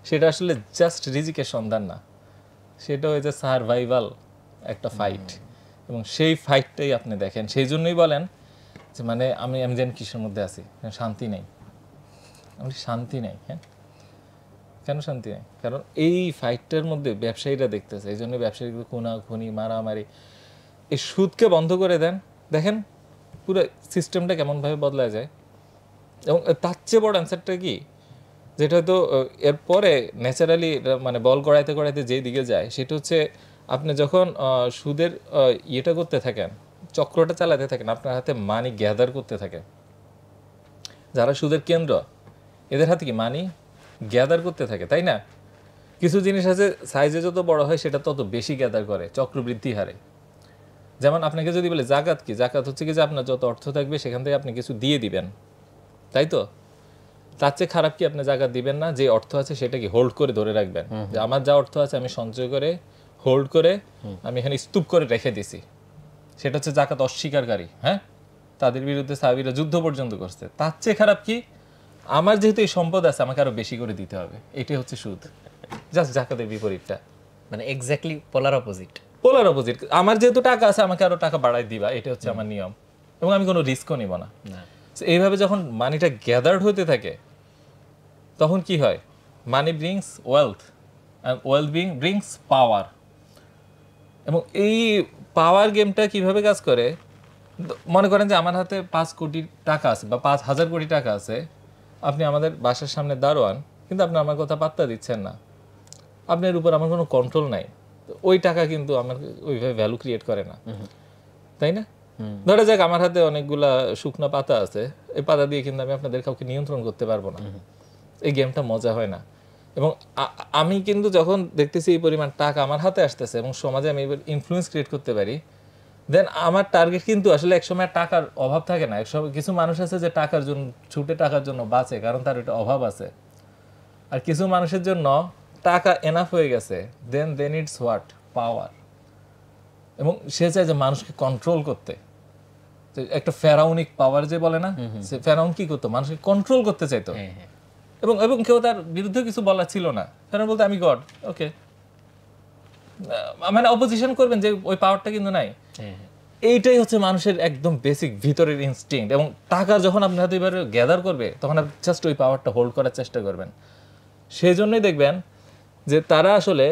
সেটা আসলে জাস্ট রিজিকের সন্ধান না, সেটা হয়েছে সারভাইভাল একটা ফাইট। এবং সেই ফাইটটাই আপনি দেখেন, সেই জন্যই বলেন যে মানে আমি যেন কিসের মধ্যে আছি, শান্তি নেই, আমি শান্তি নেই। হ্যাঁ, কেন শান্তি নেই? কারণ এই ফাইটটার মধ্যে ব্যবসায়ীরা দেখতেছে, এই জন্য ব্যবসায়ীগুলো খুনাখুনি মারামারি। এই সুদকে বন্ধ করে দেন, দেখেন পুরো সিস্টেমটা কেমনভাবে বদলা যায়। এবং তার চেয়ে বড় অ্যান্সারটা কি, যেটা হয়তো এরপরে ন্যাচারালি মানে বল গড়াইতে গড়াইতে যেই দিকে যায়, সেটা হচ্ছে আপনি যখন সুদের ইয়েটা করতে থাকেন, চক্রটা চালাতে থাকেন, আপনার হাতে মানি গ্যাদার করতে থাকে। যারা সুদের কেন্দ্র এদের হাতে কি মানি গ্যাদার করতে থাকে, তাই না? কিছু জিনিস আছে সাইজে যত বড় হয় সেটা তত বেশি গ্যাদার করে চক্রবৃদ্ধি হারে। যেমন আপনাকে যদি বলে জাকাত কি, জাকাত হচ্ছে কি যে আপনার যত অর্থ থাকবে সেখান থেকে আপনি কিছু দিয়ে দিবেন, তাই তো? তার চেয়ে খারাপ কি আপনি জাকাত দিবেন না, যে অর্থ আছে সেটা কি হোল্ড করে ধরে রাখবেন, যে আমার যা অর্থ আছে আমি সঞ্চয় করে হোল্ড করে আমি এখানে স্তূপ করে রেখে দিছি। সেটা হচ্ছে জাকাত অস্বীকারী। হ্যাঁ, তাদের বিরুদ্ধে সাহাবীরা যুদ্ধ পর্যন্ত করছে। তার চেয়ে খারাপ কি, আমার যেহেতু এই সম্পদ আছে আমাকে আরো বেশি করে দিতে হবে, এটাই হচ্ছে সুদ। জাস্ট জাকাতের বিপরীতটা, মানে এক্স্যাক্টলি পোলার অপোজিট। পোলার অপোজিট। আমার যেহেতু টাকা আছে আমাকে আরো টাকা বাড়াই দিবা, এটা হচ্ছে আমার নিয়ম, এবং আমি কোনো রিস্কও নিব না। এইভাবে যখন মানিটা গ্যাদার্ড হতে থাকে তখন কি হয়, money brings wealth and wealth brings power. এবং এই পাওয়ার গেমটা কিভাবে কাজ করে, মনে করেন যে আমার হাতে 5 কোটি টাকা আছে বা 5,000 কোটি টাকা আছে, আপনি আমাদের বাসার সামনে দাঁড়ান, কিন্তু আপনি আমার কথা পাত্তা দিচ্ছেন না, আপনার উপর আমার কোনো কন্ট্রোল নাই, ওই টাকা কিন্তু আমার ওইভাবে ভ্যালু ক্রিয়েট করে না, তাই না? ধরা যাক আমার হাতে অনেকগুলা শুকনো পাতা আছে, এই পাতা দিয়ে কিন্তু আমি আপনাদের কাউকে নিয়ন্ত্রণ করতে পারবো না, এই গেমটা মজা হয় না। এবং আমি কিন্তু যখন দেখতেছি এই পরিমাণ টাকা আমার হাতে আসতেছে এবং সমাজে আমি এবার ইনফ্লুয়েন্স ক্রিয়েট করতে পারি, দেন আমার টার্গেট কিন্তু আসলে একসময় টাকার অভাব থাকে না। একসময় কিছু মানুষ আছে যে টাকার জন্য ছুটে টাকার জন্য বাঁচে, কারণ তার এটা অভাব আছে। আর কিছু মানুষের জন্য টাকা এনাফ হয়ে গেছে, দেন ইটস হোয়াট পাওয়ার। এবং সে চায় যে মানুষকে কন্ট্রোল করতে, একটা ফেরাউনিক পাওয়ার যে বলে না, সে ফেরাউন কি করতো, মানুষকে কন্ট্রোল করতে চাইতো। এবং এবং কেউ তার বিরুদ্ধে কিছু বলা ছিল না, ফেরাউন বলতে আমি গড, ওকে, মানে অপোজিশন করবেন যে ওই পাওয়ারটা কিন্তু নাই। এইটাই হচ্ছে মানুষের একদম বেসিক ভিতরের ইনস্টিংক্ট। এবং টাকা যখন আপনি হাতে এবারে গ্যাদার করবে তখন আপনি জাস্ট ওই পাওয়ারটা হোল্ড করার চেষ্টা করবেন। সেই জন্যই দেখবেন যে তারা আসলে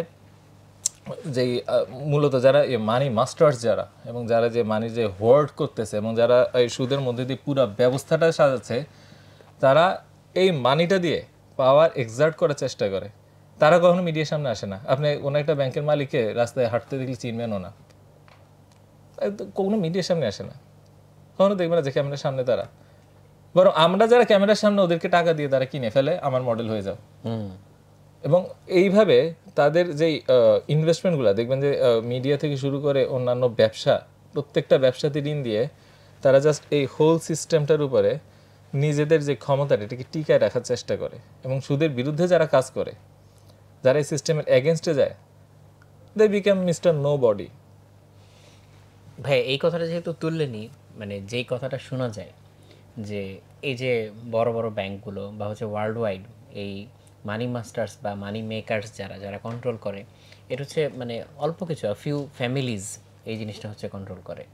যেই মূলত যারা মানি মাস্টার্স যারা, এবং যারা যে মানি যে হোল্ড করতেছে এবং যারা এই সুদের মধ্যে দিয়ে পুরো ব্যবস্থাটা সাজাচ্ছে, তারা এই মানিটা দিয়ে পাওয়ার এক্সার্ট করার চেষ্টা করে। তারা কখনো মিডিয়ার সামনে আসে না। আপনি কোনো একটা ব্যাংকের মালিককে রাস্তায় হাঁটতে দেখলে চিনবেনও না, কোনো মিডিয়ার সামনে আসে না, কখনো দেখবে না যে ক্যামেরার সামনে তারা। বরং আমরা যারা ক্যামেরার সামনে ওদেরকে টাকা দিয়ে তারা কিনে ফেলে, আমার মডেল হয়ে যাও। এবং এইভাবে তাদের যেই ইনভেস্টমেন্টগুলো দেখবেন যে মিডিয়া থেকে শুরু করে অন্যান্য ব্যবসা, প্রত্যেকটা ব্যবসাতে ঋণ দিয়ে তারা জাস্ট এই হোল সিস্টেমটার উপরে নিজেদের যে ক্ষমতাটা এটাকে টিকায় রাখার চেষ্টা করে। এবং সুদের বিরুদ্ধে যারা কাজ করে, যারা এই সিস্টেমের এগেনস্টে যায়, they become mister nobody. ভাই এই কথাটা যেহেতু তুললেনি, মানে যেই কথাটা শোনা যায় যে এই যে বড় বড় ব্যাংকগুলো বা হচ্ছে ওয়ার্ল্ড ওয়াইড এই মানি মাস্টার্স বা মানি মেকার্স যারা যারা কন্ট্রোল করে, এটা হচ্ছে মানে অল্প কিছু ফিউ ফ্যামিলিজ এই জিনিসটা হচ্ছে কন্ট্রোল করে।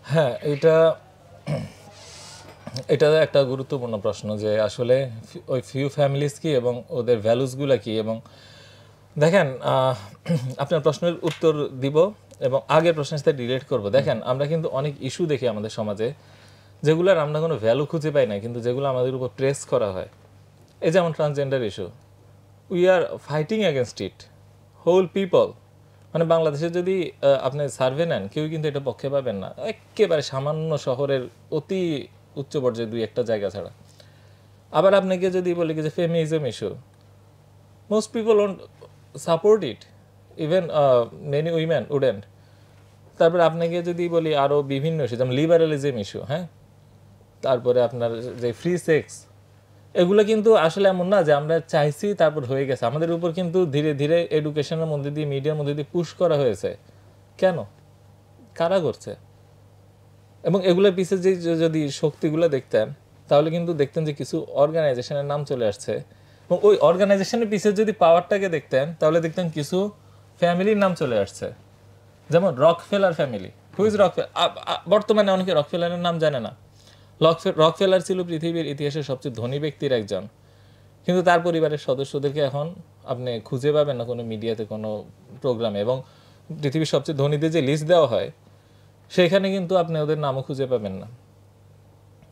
হ্যাঁ, এটা একটা গুরুত্বপূর্ণ প্রশ্ন যে আসলে ওই ফিউ ফ্যামিলিজ কি এবং ওদের ভ্যালুসগুলো কি। এবং দেখেন, আপনার প্রশ্নের উত্তর দিব এবং আগের প্রশ্নের সাথে রিলেট করব। দেখেন, আমরা কিন্তু অনেক ইস্যু দেখি আমাদের সমাজে যেগুলোর আমরা কোনো ভ্যালু খুঁজে পাই না, কিন্তু যেগুলো আমাদের উপর প্রেস করা হয়। এই যেমন transgender issue, we are fighting against it, whole people. মানে বাংলাদেশে যদি আপনি সার্ভে নেন, কেউ কিন্তু এটা পক্ষে পাবেন না, একেবারে সামান্য শহরের অতি উচ্চ পর্যায়ে দুই একটা জায়গা ছাড়া। আবার আপনাকে যদি বলি যে feminism issue, most people won't support it, even many women wouldn't. তারপরে আপনাকে যদি বলি আরও বিভিন্ন ইস্যু, যেমন লিবারালিজম ইস্যু, হ্যাঁ, তারপরে আপনার যে ফ্রি সেক্স, এগুলো কিন্তু আসলে এমন না যে আমরা চাইছি তারপর হয়ে গেছে। আমাদের উপর কিন্তু ধীরে ধীরে এডুকেশনের মধ্যে দিয়ে, মিডিয়ার মধ্যে দিয়ে পুশ করা হয়েছে। কেন? কারা করছে? এবং এগুলোর পিছিয়ে যে যদি শক্তিগুলো দেখতেন, তাহলে কিন্তু দেখতেন যে কিছু অর্গানাইজেশনের নাম চলে আসছে। এবং ওই অর্গানাইজেশনের পিছিয়ে যদি পাওয়ারটাকে দেখতেন, তাহলে দেখতেন কিছু ফ্যামিলির নাম চলে আসছে। যেমন রকফেলার ফ্যামিলি। Who's Rockefeller? বর্তমানে অনেকে রকফেলারের নাম জানে না। রকফেলার ছিল পৃথিবীর ইতিহাসের সবচেয়ে ধনী ব্যক্তির একজন, কিন্তু তার পরিবারের সদস্যদেরকে এখন আপনি খুঁজে পাবেন না কোনো মিডিয়াতে, কোনো প্রোগ্রামে। এবং পৃথিবীর সবচেয়ে ধনীদের যে লিস্ট দেওয়া হয়, সেখানে কিন্তু আপনি ওদের নামও খুঁজে পাবেন না।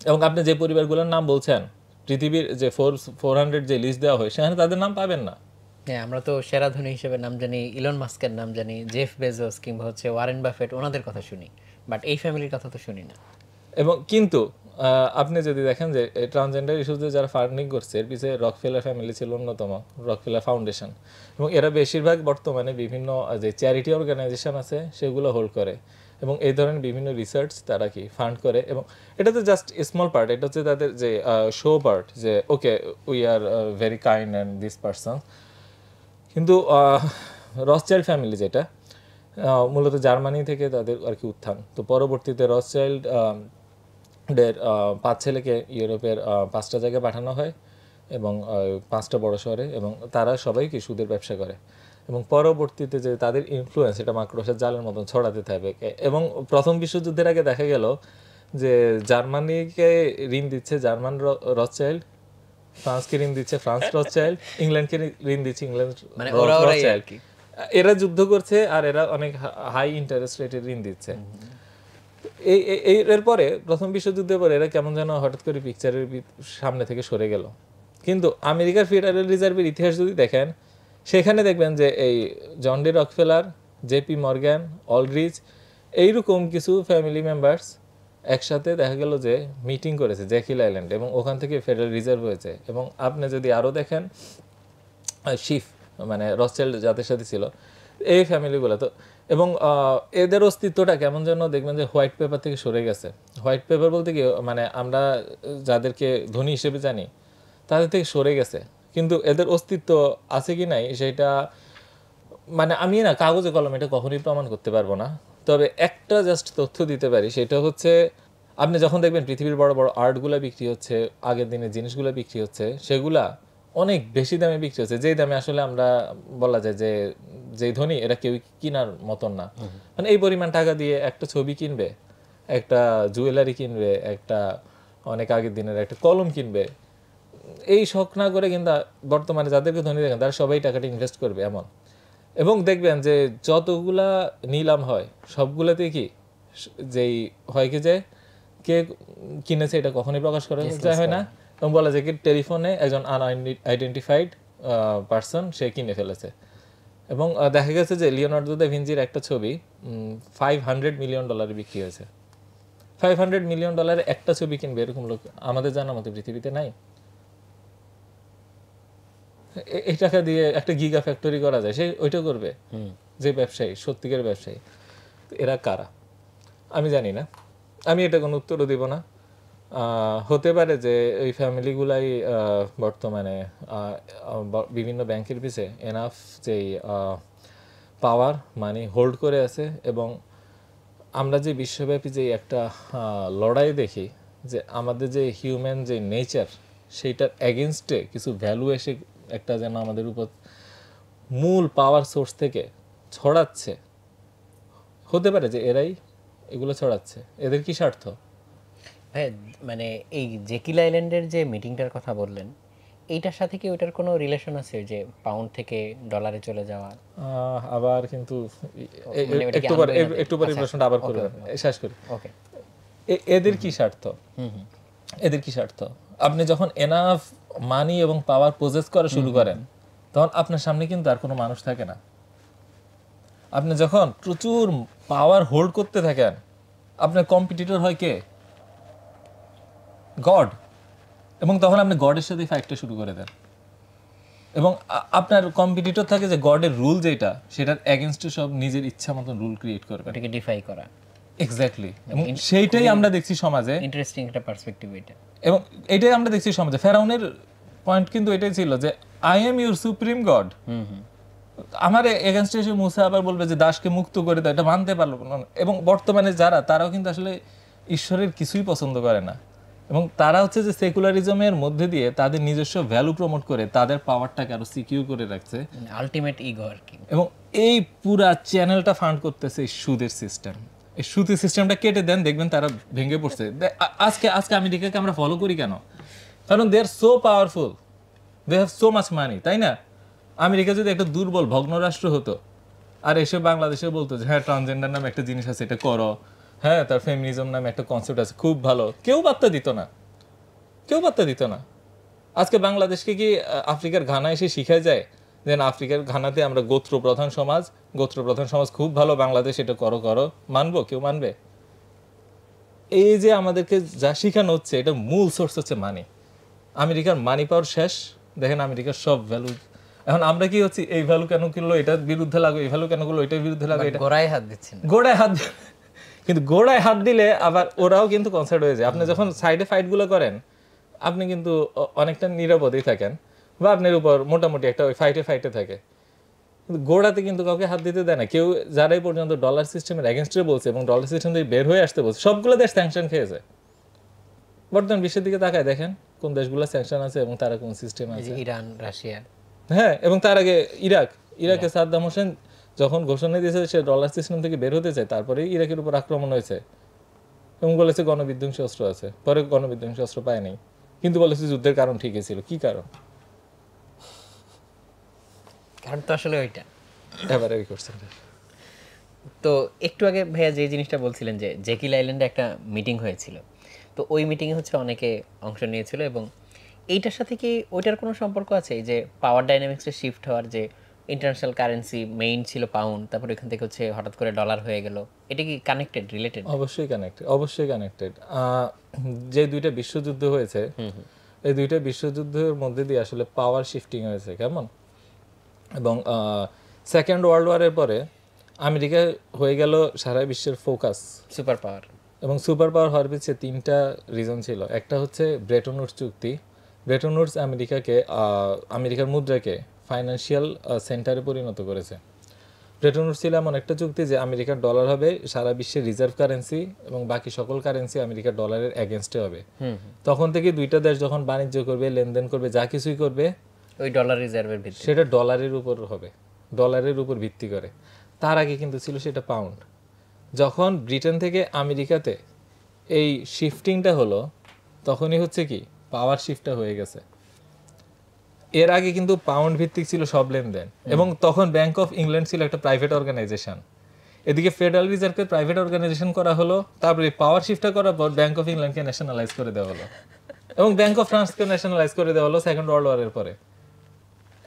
এবং আপনি যে পরিবারগুলোর নাম বলছেন, পৃথিবীর যে 400 যে লিস্ট দেওয়া হয়, সেখানে তাদের নাম পাবেন না। হ্যাঁ, আমরা তো সেরা ধনী হিসেবে নাম জানি ইলন মাস্কের নাম জানি, জেফ বেজোস কিংবা হচ্ছে ওয়ারেন বাফেট, ওনাদের কথা শুনি, বাট এই ফ্যামিলির কথা তো শুনি না। এবং কিন্তু আপনি যদি দেখেন যে ট্রান্সজেন্ডার ইস্যুতে যারা ফান্ডিং করছে, এর পিছিয়ে রকফেলার ফ্যামিলি ছিল অন্যতম, রকফেলার ফাউন্ডেশন। এবং এরা বেশিরভাগ বর্তমানে বিভিন্ন যে চ্যারিটি অর্গানাইজেশন আছে সেগুলো হোল্ড করে, এবং এই ধরনের বিভিন্ন রিসার্চ তারা কি ফান্ড করে। এবং এটা তো জাস্ট স্মল পার্ট, এটা হচ্ছে তাদের যে শো পার্ট, যে okay we are very kind and this person. কিন্তু রসচাইল্ড ফ্যামিলি যেটা মূলত জার্মানি থেকে তাদের আর কি উত্থান, তো পরবর্তীতে রসচাইল্ড 5 ছেলেকে ইউরোপের 5টা জায়গায় পাঠানো হয়, এবং 5টা বড় শহরে, এবং তারা সবাই কি সুদের ব্যবসা করে। এবং পরবর্তীতে যে তাদের ইনফ্লুয়েন্স, এটা মাকড়সার জালের মতন ছড়াতে থাকে। এবং প্রথম বিশ্বযুদ্ধের আগে দেখা গেল যে জার্মানিকে ঋণ দিচ্ছে জার্মান রসচাইল্ড, ফ্রান্সকে ঋণ দিচ্ছে ফ্রান্স রসচাইল্ড, ইংল্যান্ডকে ঋণ দিচ্ছে ইংল্যান্ড রসচাইল্ড। এরা যুদ্ধ করছে আর এরা অনেক হাই ইন্টারেস্ট রেটে ঋণ দিচ্ছে। এরপরে প্রথম বিশ্বযুদ্ধের পরে এরা কেমন যেন হঠাৎ করে পিকচারের সামনে থেকে সরে গেল। কিন্তু আমেরিকার ফেডারেল রিজার্ভের ইতিহাস যদি দেখেন, সেখানে দেখবেন যে এই John D Rockefeller, JP Morgan, Aldrich, এইরকম কিছু ফ্যামিলি মেম্বার্স একসাথে দেখা গেল যে মিটিং করেছে জ্যাকিল আইল্যান্ড, এবং ওখান থেকে ফেডারেল রিজার্ভ হয়েছে। এবং আপনি যদি আরও দেখেন, শিফ মানে রসচাইল্ড যাদের সাথে ছিল এই ফ্যামিলিগুলো, তো এবং এদের অস্তিত্বটা কেমন যেন দেখবেন যে হোয়াইট পেপার থেকে সরে গেছে। হোয়াইট পেপার বলতে কি, মানে আমরা যাদেরকে ধনী হিসেবে জানি তাদের থেকে সরে গেছে, কিন্তু এদের অস্তিত্ব আছে কি নাই সেটা মানে আমি না কাগজে কলমে এটা কখনোই প্রমাণ করতে পারবো না, তবে একটা জাস্ট তথ্য দিতে পারি, সেটা হচ্ছে আপনি যখন দেখবেন পৃথিবীর বড় বড় আর্টগুলো বিক্রি হচ্ছে, আগের দিনের জিনিসগুলো বিক্রি হচ্ছে, সেগুলা অনেক বেশি দামে বিক্রি হচ্ছে, যেই দামে আসলে আমরা বলা যায় যে যেই ধনী এরা কেউ কেনার মতন না। মানে এই পরিমাণ টাকা দিয়ে একটা ছবি কিনবে, একটা জুয়েলারি কিনবে, একটা অনেক আগের দিনের একটা কলম কিনবে, এই শখ না করে কিন্তু বর্তমানে যাদেরকে ধনী দেখেন তারা সবাই টাকাটা ইনভেস্ট করবে এমন। এবং দেখবেন যে যতগুলা নিলাম হয় সবগুলাতে কি যেই হয় কি যে কে কিনেছে এটা কখনোই প্রকাশ করা যায় হয় না, এবং বলা যায় কি টেলিফোনে একজন আনআইডেন্টিফাইড পার্সন সে কিনে ফেলেছে। এবং দেখা গেছে যে লিওনার্দো দা ভিঞ্চির একটা ছবি $500 মিলিয়ন বিক্রি হয়েছে। $500 মিলিয়ন একটা ছবি কিনবে এরকম লোক আমাদের জানার মতো পৃথিবীতে নাই। এই টাকা দিয়ে একটা গিগা ফ্যাক্টরি করা যায়, সে ওইটা করবে যে ব্যবসায়ী, সত্যিকার ব্যবসায়ী। এরা কারা আমি জানি না, আমি এটা কোনো উত্তরও দিব না। হতে পারে যে এই ফ্যামিলিগুলাই বর্তমানে বিভিন্ন ব্যাংকের পিছে এনাফ যেই পাওয়ার মানি হোল্ড করে আছে, এবং আমরা যে বিশ্বব্যাপী যে একটা লড়াই দেখি যে আমাদের যে হিউম্যান যে নেচার সেইটার এগেনস্টে কিছু ভ্যালু এসে একটা যেন আমাদের উপর মূল পাওয়ার সোর্স থেকে ছড়াচ্ছে। হতে পারে যে এরাই এগুলো ছড়াচ্ছে, এদের কি স্বার্থ? হ্যাঁ, মানে এই জেকিল আইল্যান্ডের যে মিটিংটার কথা বললেন, এইটার সাথে কি ওইটার কোনো রিলেশন আছে, যে পাউন্ড থেকে ডলারে চলে যাওয়া? আবার কিন্তু মানে ওটা কি একটু পরে আনবই না? একটু পরে প্রশ্নটা আবার করবেন, শেষ করি। ওকে। এদের কি স্বার্থ? এদের কি স্বার্থ? আপনি যখন এনাফ মানি এবং পাওয়ার পজেস করা শুরু করেন তখন আপনার সামনে কিন্তু আর কোনো মানুষ থাকে না। আপনি যখন প্রচুর পাওয়ার হোল্ড করতে থাকেন, আপনার কম্পিটিটর হয় কে? গড। এবং তখন আপনি গডের সাথে ফাইটটা শুরু করে দেন, এবং আপনার কম্পিটিটর থাকে যে গডের রুল যেটা সেটার এগেনস্টে সব নিজের ইচ্ছা মতন রুল ক্রিয়েট করবে, ওটাকে ডিফাই করা। এক্স্যাক্টলি। এবং সেইটাই আমরা দেখছি সমাজে, ইন্টারেস্টিং একটা পার্সপেক্টিভ এটা। এবং এটাই আমরা দেখছি সমাজে। ফেরাউনের পয়েন্ট কিন্তু এটাই ছিল যে I am your supreme god. আমার এগেনস্টে এসে মুসা আবার বলবে যে দাসকে মুক্ত করে দাও, এটা মানতে পারলো না। এবং বর্তমানে যারা তারাও কিন্তু আসলে ঈশ্বরের কিছুই পছন্দ করে না, এবং তারা হচ্ছে যে সেকুলারিজমের মধ্যে দিয়ে তাদের নিজস্ব ভ্যালু প্রমোট করে তাদের পাওয়ারটাকে আরো সিকিউর করে রাখছে, আলটিমেট ইগো আর কি। এবং এই পুরা চ্যানেলটা ফান্ড করতেছে এই সুদের সিস্টেম। এই সুদের সিস্টেমটা কেটে দেন, দেখবেন তারা ভেঙে পড়ছে। আজকে আজকে আমেরিকাকে আমরা ফলো করি কেন? কারণ they are so powerful, they have so much money, তাই না? আমেরিকা যদি একটা দুর্বল ভগ্ন রাষ্ট্র হতো আর এসে বাংলাদেশে বলতো যে হ্যাঁ ট্রান্সজেন্ডার নামে একটা জিনিস আছে, এটা করো, হ্যাঁ তার ফেমিনিজম নামে একটা কনসেপ্ট আছে, খুব ভালো, কেউ পাত্তা দিত না, কেউ পাত্তা দিত না। আজকে বাংলাদেশকে কি আফ্রিকার ঘানা এসে শিখায় যায় যে না আফ্রিকার ঘানাতে আমরা গোত্র প্রধান সমাজ খুব ভালো, বাংলাদেশ এটা করো করো, মানবো? কেউ মানবে? এই যে আমাদেরকে যা শিখানো হচ্ছে এটা মূল সোর্স হচ্ছে মানি। আমেরিকার মানি পাওয়ার শেষ, দেখেন আমেরিকার সব ভ্যালু। এখন আমরা কি হচ্ছে এই ভ্যালু কেন কিনলো এটার বিরুদ্ধে লাগো, এই ভ্যালু কেন করলো এটার বিরুদ্ধে লাগো, এটা গোড়ায় হাত দিচ্ছেন, গোড়ায় হাত কিন্তু গোড়ায় হাত দিলে আবার ওরাও কিন্তু কনসার্ট হয়ে যায়। আপনি যখন সাইডে ফাইটগুলো করেন আপনি কিন্তু অনেকটা নিরাপদেই থাকেন, বা আপনার উপর মোটামুটি একটা ওই ফাইটে থাকে, কিন্তু গোড়াতে কিন্তু কাউকে হাত দিতে দেয় না কেউ। যারাই পর্যন্ত ডলার সিস্টেমের এগেনস্টে বলছে এবং ডলার সিস্টেম থেকে বের হয়ে আসতে বলছে, সবগুলো দেশ স্যাংশন খেয়েছে। বর্তমান বিশ্বের দিকে তাকায় দেখেন কোন দেশগুলো স্যাংশন আছে এবং তারা কোন সিস্টেম আছে। ইরান, রাশিয়া, হ্যাঁ, এবং তার আগে ইরাকে সাদ্দাম হোসেন যখন ঘোষণা দিয়েছে সে ডলার সিস্টেম থেকে বের হতে চায়, তারপরেই ইরাকের উপর আক্রমণ হয়েছে এবং বলেছে গণবিধ্বংসী অস্ত্র আছে। পরে গণবিধ্বংসী অস্ত্র পায় নাই, কিন্তু বলেছে যুদ্ধের কারণ ঠিকই ছিল। কি কারণ? কারণ তো আসলে ওইটা এবারে ওই কোশ্চেন। তো একটু আগে ভাইয়া যে জিনিসটা বলছিলেন যে জেকিল আইল্যান্ডে একটা মিটিং হয়েছিল, তো ওই মিটিংয়ে হচ্ছে অনেকে অংশ নিয়েছিল, এবং এইটার সাথে কি ওইটার কোনো সম্পর্ক আছে? এই যে পাওয়ার ডাইনামিক্সের শিফট হওয়ার, যে ইন্টারন্যাশনাল কারেন্সি মেইন ছিল পাউন্ড, তারপর এখান থেকে হচ্ছে হঠাৎ করে ডলার হয়ে গেল, এটা কি কানেক্টেড, রিলেটেড? অবশ্যই কানেক্টেড। যে দুইটা বিশ্বযুদ্ধ হয়েছে এই দুইটা বিশ্বযুদ্ধের মধ্যে দিয়ে আসলে পাওয়ার শিফটিং হয়েছে কেমন, এবং সেকেন্ড ওয়ার্ল্ড ওয়ারের পরে আমেরিকা হয়ে গেল সারা বিশ্বের ফোকাস, সুপার পাওয়ার। এবং সুপার পাওয়ার হওয়ার পিছিয়ে তিনটা রিজন ছিল। একটা হচ্ছে ব্রেটন উডস চুক্তি। ব্রেটন উডস আমেরিকার মুদ্রাকে ফাইন্যান্সিয়াল সেন্টারে পরিণত করেছে। ব্রেটন উডস ছিল এমন একটা চুক্তি যে আমেরিকার ডলার হবে সারা বিশ্বের রিজার্ভ কারেন্সি এবং বাকি সকল কারেন্সি আমেরিকার ডলারের এগেনস্টে হবে। তখন থেকে দুইটা দেশ যখন বাণিজ্য করবে, লেনদেন করবে, যা কিছুই করবে ওই ডলার রিজার্ভের ভিত্তি সেটা ডলারের উপর হবে, ডলারের উপর ভিত্তি করে। তার আগে কিন্তু ছিল সেটা পাউন্ড। যখন ব্রিটেন থেকে আমেরিকাতে এই শিফটিংটা হলো, তখনই হচ্ছে কি পাওয়ার শিফটটা হয়ে গেছে। এর আগে কিন্তু পাউন্ড ভিত্তিক ছিল সব লেনদেন, এবং তখন ব্যাংক অফ ইংল্যান্ড ছিল একটা প্রাইভেট অর্গানাইজেশন। এদিকে ফেডারেল রিজার্ভকে প্রাইভেট অর্গানাইজেশন করা হলো, তারপরে পাওয়ার শিফটটা করার পর ব্যাংক অফ ইংল্যান্ডকে ন্যাশনালাইজ করে দেওয়া হলো, এবং ব্যাংক অফ ফ্রান্সকে ন্যাশনালাইজ করে দেওয়া হলো সেকেন্ড ওয়ার্ল্ড ওয়ারের পরে।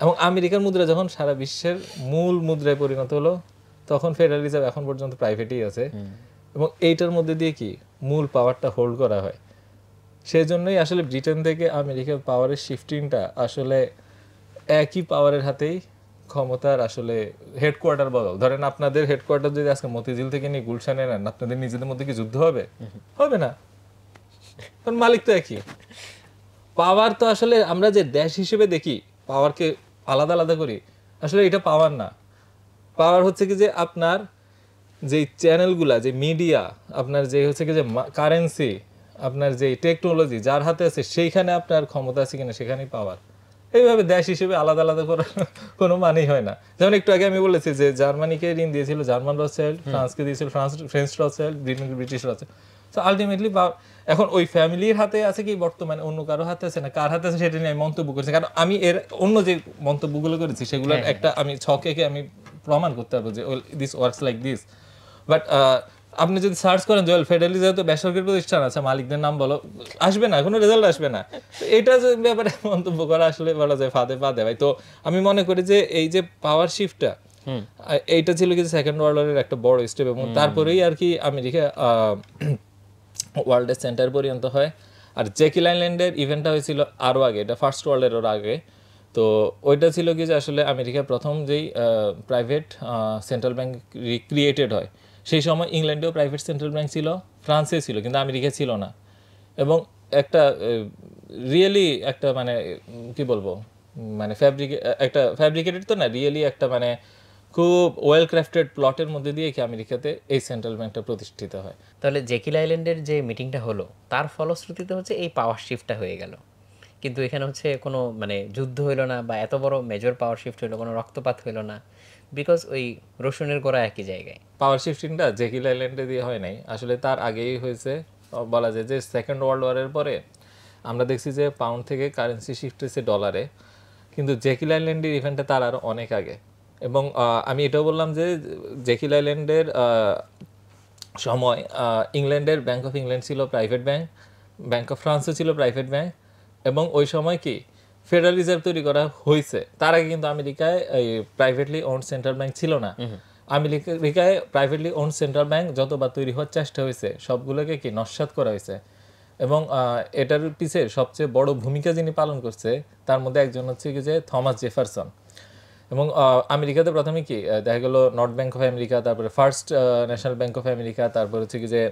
এবং আমেরিকার মুদ্রা যখন সারা বিশ্বের মূল মুদ্রায় পরিণত হলো, তখন ফেডারেল রিজার্ভ এখন পর্যন্ত প্রাইভেটই আছে, এবং এইটার মধ্যে দিয়ে কি মূল পাওয়ারটা হোল্ড করা হয়। সেই জন্যই আসলে ব্রিটেন থেকে আমেরিকার পাওয়ারের শিফটিংটা আসলে একই পাওয়ারের হাতেই ক্ষমতার আসলে হেডকোয়ার্টার বদল। ধরেন আপনাদের হেডকোয়ার্টার যদি আজকে মতিঝিল থেকে নিয়ে গুলশানে নেন, আপনাদের নিজেদের মধ্যে কি যুদ্ধ হবে? হবে না, কারণ মালিক তো একই। পাওয়ার তো আসলে আমরা যে দেশ হিসেবে দেখি, পাওয়ারকে আলাদা আলাদা করি, আসলে এটা পাওয়ার না। পাওয়ার হচ্ছে কি যে আপনার যে চ্যানেলগুলা, যে মিডিয়া, আপনার যে হচ্ছে কি যে কারেন্সি, আপনার যে টেকনোলজি যার হাতে আছে সেইখানে আপনার ক্ষমতা আছে কিনা, সেখানেই পাওয়ার। এইভাবে দেশ হিসেবে আলাদা আলাদা করার কোনো মানেই হয় না। যেমন একটু আগে আমি বলেছি যে জার্মানিকে ঋণ দিয়েছিল জার্মান রথসchild, ফ্রান্সকে দিয়েছিল ফ্রেঞ্চ রথschild, ব্রিটেনকে ব্রিটিশ রথschild। সো আলটিমেটলি এখন ওই ফ্যামিলির হাতে আছে কি বর্তমানে, অন্য কারো হাতে আছে না, কার হাতে আছে সেটা নিয়ে আমি মন্তব্য করছি। কারণ আমি এর অন্য যে মন্তব্যগুলো করেছি সেগুলোর একটা আমি ছকে আমি প্রমাণ করতে পারবো যে this works like this. But আপনি যদি সার্চ করেন জয়েল ফেডারেল রিজার্ভ তো বেসরকারি প্রতিষ্ঠান আছে, মালিকদের নাম বলো, আসবে না, কোনো রেজাল্ট আসবে না। তো এটা যে ব্যাপারে মন্তব্য করা আসলে বলা যায় ফাঁদে পা দেয় ভাই। তো আমি মনে করি যে এই যে পাওয়ার শিফটটা, এইটা ছিল কি সেকেন্ড ওয়ার্ল্ড ওয়ারের একটা বড় স্টেপ, এবং তারপরেই আর কি আমেরিকা ওয়ার্ল্ডের সেন্টার পর্যন্ত হয়। আর জেকিল আইল্যান্ডের ইভেন্টটা হয়েছিল আরও আগে, এটা ফার্স্ট ওয়ার্ল্ডের আগে। তো ওইটা ছিল কি যে আসলে আমেরিকার প্রথম যেই প্রাইভেট সেন্ট্রাল ব্যাংক ক্রিয়েটেড হয়, সেই সময় ইংল্যান্ডেও প্রাইভেট সেন্ট্রাল ব্যাংক ছিল, ফ্রান্সে ছিল, কিন্তু আমেরিকা ছিল না। এবং একটা রিয়েলি একটা মানে কি বলবো, মানে একটা ফ্যাব্রিকেটেড তো না, রিয়েলি একটা মানে খুব ওয়েল ক্রাফটেড প্লটের মধ্যে দিয়ে কি আমেরিকাতে এই সেন্ট্রাল ব্যাংকটা প্রতিষ্ঠিত হয়। তাহলে জেকিল আইল্যান্ডের যে মিটিংটা হলো তার ফলশ্রুতিতে হচ্ছে এই পাওয়ার শিফটটা হয়ে গেল, কিন্তু এখানে হচ্ছে কোনো মানে যুদ্ধ হইলো না বা এত বড় মেজর পাওয়ার শিফট হইলো, কোনো রক্তপাত হইলো না, বিকজ ওই রসুনের গোড়া একই জায়গায়। পাওয়ার শিফটিংটা জেকিল আইল্যান্ডে দিয়ে হয় নাই, আসলে তার আগেই হয়েছে। বলা যায় যে সেকেন্ড ওয়ার্ল্ড ওয়ারের পরে আমরা দেখছি যে পাউন্ড থেকে কারেন্সি শিফট হয়েছে ডলারে, কিন্তু জেকিল আইল্যান্ডের ইভেন্টটা তার আরও অনেক আগে। এবং আমি এটাও বললাম যে জেকিল আইল্যান্ডের সময় ইংল্যান্ডের ব্যাংক অফ ইংল্যান্ড ছিল প্রাইভেট ব্যাংক, ব্যাংক অফ ফ্রান্সও ছিল প্রাইভেট ব্যাংক, এবং ওই সময় কি ফেডারেল রিজার্ভ তৈরি করা হয়েছে। তার আগে কিন্তু আমেরিকায় এই প্রাইভেটলি ওন্ড সেন্ট্রাল ব্যাংক ছিল না। আমেরিকায় প্রাইভেটলি ওন্ড সেন্ট্রাল ব্যাংক যতবার তৈরি হওয়ার চেষ্টা হয়েছে সবগুলোকে কি নস্যাৎ করা হয়েছে। এবং এটার পিছে সবচেয়ে বড় ভূমিকা যিনি পালন করছে তার মধ্যে একজন হচ্ছে কি যে থমাস জেফারসন। এবং আমেরিকাতে প্রথমে কি দেখা গেল নর্থ ব্যাংক অফ আমেরিকা, তারপরে first national bank of America, তারপর হচ্ছে কি যে